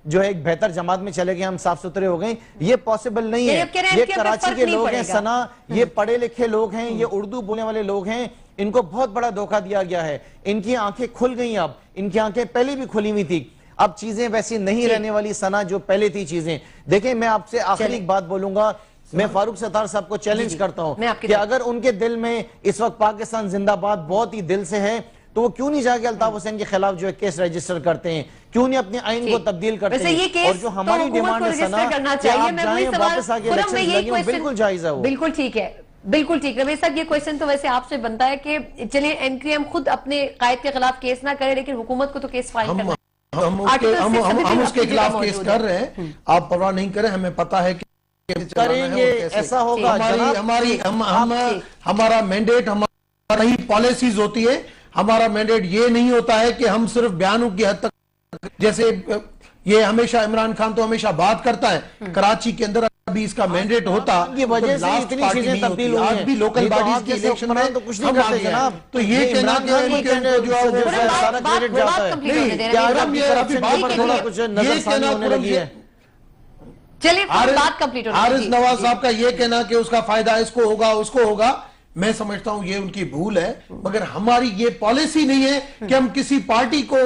जो है एक बेहतर जमात में चले गए, हम साफ सुथरे हो गए, ये पॉसिबल नहीं है। ये कराची के लोग हैं सना, ये पढ़े लिखे लोग हैं, ये उर्दू बोलने वाले लोग हैं, इनको बहुत बड़ा धोखा दिया गया है। इनकी आंखें खुल गई, अब इनकी आंखें पहले भी खुली हुई थी, अब चीजें वैसी नहीं रहने वाली सना जो पहले थी चीजें। देखिए, मैं आपसे आखिरी बात बोलूंगा, मैं फारूक सत्तार साहब को चैलेंज करता हूं कि अगर उनके दिल में इस वक्त पाकिस्तान जिंदाबाद बहुत ही दिल से है तो वो क्यों नहीं जाके अल्ताफ हुसैन के खिलाफ जो है केस रजिस्टर करते हैं, क्यों नहीं अपने आइन को तब्दील करते हैं? और जो हमारी डिमांड है सना, वापस आके बिल्कुल जायज है वो।
बिल्कुल ठीक है, बिल्कुल ठीक। रमेश साहब, ये क्वेश्चन तो वैसे आपसे बनता है कि चलिए एमक्यूएम खुद अपने कायद के खिलाफ केस ना करे, लेकिन हुकूमत को तो केस फाइल करना है।
हम उसके खिलाफ केस कर रहे हैं, आप परवाह नहीं करें, हमें पता है
करेंगे, ऐसा होगा।
हमारा मैंडेट, हमारी ही पॉलिसीज होती है। हमारा मैंडेट ये नहीं होता है कि हम सिर्फ बयानों की हद तक, जैसे ये हमेशा इमरान खान तो हमेशा बात करता है, कराची के अंदर अभी इसका मैंडेट होता
की वजह से इतनी चीजें तब्दील हुई हैं।
आज भी लोकल बॉडीज के इलेक्शन में
तो कुछ नहीं करते जनाब।
तो ये कहना कि
सारा क्रेडिट जाता है, क्या अभी कुछ नजरसानी होने लगी है?
चलिए बात कंप्लीट हो।
हारिस नवाज साहब का ये कहना कि उसका फायदा इसको होगा उसको होगा, मैं समझता हूं ये उनकी भूल है। मगर हमारी ये पॉलिसी नहीं है कि हम किसी पार्टी को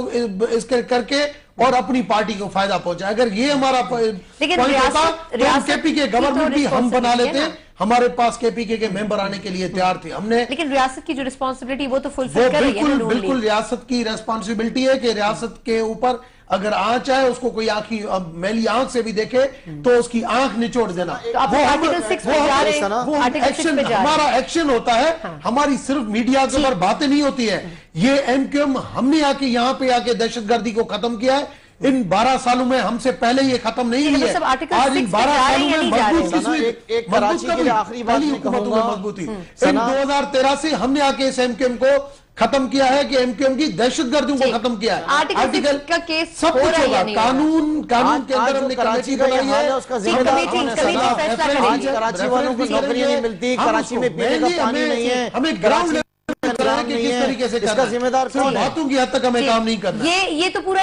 इसके करके और अपनी पार्टी को फायदा पहुंचाए। अगर ये हमारा पॉइंट होता तो हम केपी के गवर्नमेंट भी हम बना लेते, हमारे पास केपीके के मेंबर आने के लिए तैयार थे हमने।
लेकिन रियासत की जो रिस्पॉन्सिबिलिटी वो तो फुलफिल कर रही है।
बिल्कुल रियासत की रिस्पॉन्सिबिलिटी है कि रियासत के ऊपर अगर आंच है, उसको कोई आंखी मैली आंख से भी देखे तो उसकी आंख निचोड़ देना, वो एक्शन हमारा एक्शन होता है। हमारी सिर्फ मीडिया के ऊपर बातें नहीं होती है। ये एमक्यूएम हमने आके यहाँ पे आके दहशतगर्दी को खत्म किया है। इन 12 सालों में हमसे पहले ये खत्म नहीं हुई है। आज इन 12 सालों में मजबूती इन 2013 से हमने आके इस एमक्यूएम को खत्म किया है कि एमक्यूएम की दहशतगर्दियों को खत्म किया है।
आर्टिकल का केस
सब कुछ होगा, कानून के अंदर हमने
कराची बनाई है, उसका जिम्मेदार कराची वालों को नौकरी नहीं मिलती, कराची में पीने का पानी नहीं है,
हमें ग्राउंड लेवल किस तरीके से इसका जिम्मेदार कौन है? बातों की हद तक हमें काम नहीं करना।
ये तो पूरा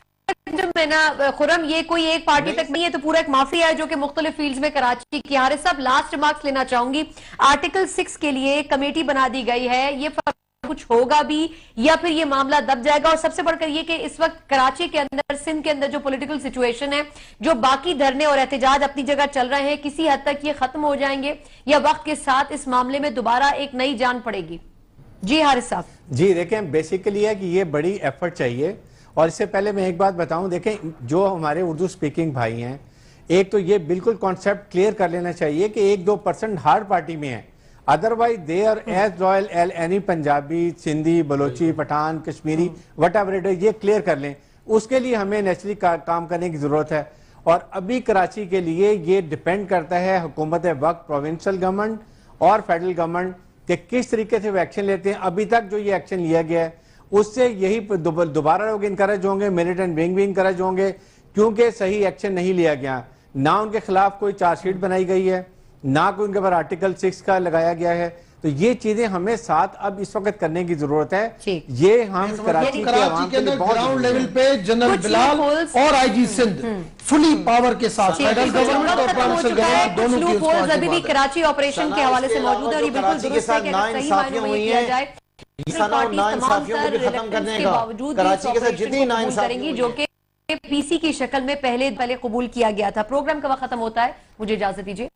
में ना खुरम, ये कोई एक पार्टी तक नहीं है, तो पूरा एक माफिया है जो कि मुख्तलिफ फील्ड्स में कराची की। हारिस साहब, लास्ट रिमार्क्स लेना चाहूंगी। आर्टिकल 6 के लिए कमेटी बना दी गई है, ये कुछ होगा भी या फिर ये मामला दब जाएगा? और सबसे बढ़कर ये कि इस वक्त कराची के अंदर, सिंध के अंदर जो पॉलिटिकल सिचुएशन है, जो बाकी धरने और एहतजाज अपनी जगह चल रहे हैं, किसी हद तक ये खत्म हो जाएंगे या वक्त के साथ इस मामले में दोबारा एक नई जान पड़ेगी? जी हारिस साहब।
जी देखें, बेसिकली है कि ये बड़ी एफर्ट चाहिए। और इससे पहले मैं एक बात बताऊं, देखें जो हमारे उर्दू स्पीकिंग भाई हैं, एक तो ये बिल्कुल कॉन्सेप्ट क्लियर कर लेना चाहिए कि 1-2% हर पार्टी में है, otherwise they are as royal L any Punjabi, Sindhi, Balochi, Pathan, Kashmiri, whatever it is, ये क्लियर कर लें। उसके लिए हमें नेचुरली काम करने की जरूरत है। और अभी कराची के लिए ये डिपेंड करता है हुकूमत वक्त, प्रोविंशियल गवर्नमेंट और फेडरल गवर्नमेंट कि किस तरीके से वो एक्शन लेते हैं। अभी तक जो ये एक्शन लिया गया है उससे यही दोबारा लोग इनकरेज होंगे, मिलिटेंट विंग भी इनकरेज होंगे, क्योंकि सही एक्शन नहीं लिया गया। ना उनके खिलाफ कोई चार्जशीट बनाई गई है, ना कोई उनके पर आर्टिकल 6 का लगाया गया है। तो ये चीजें हमें साथ अब इस वक्त करने की जरूरत है। ये हम कराची के अंदर
ग्राउंड लेवल पे जनरल बिलाल और आईजी सिंध फुली पावर के साथ फेडरल गवर्नमेंट और प्रोविंशियल गवर्नमेंट दोनों की उसको
अभी भी कराची ऑपरेशन के हवाले से मौजूद है और ये बिल्कुल दुरुस्त है कि अगर सही मायनों में किया जाए,
नाइंसाफियों को भी खत्म करने का कराची के साथ जितनी
करेंगी, जो कि पीसी की शक्ल में पहले कबूल किया गया था। प्रोग्राम का वक्त खत्म होता है, मुझे इजाजत दीजिए।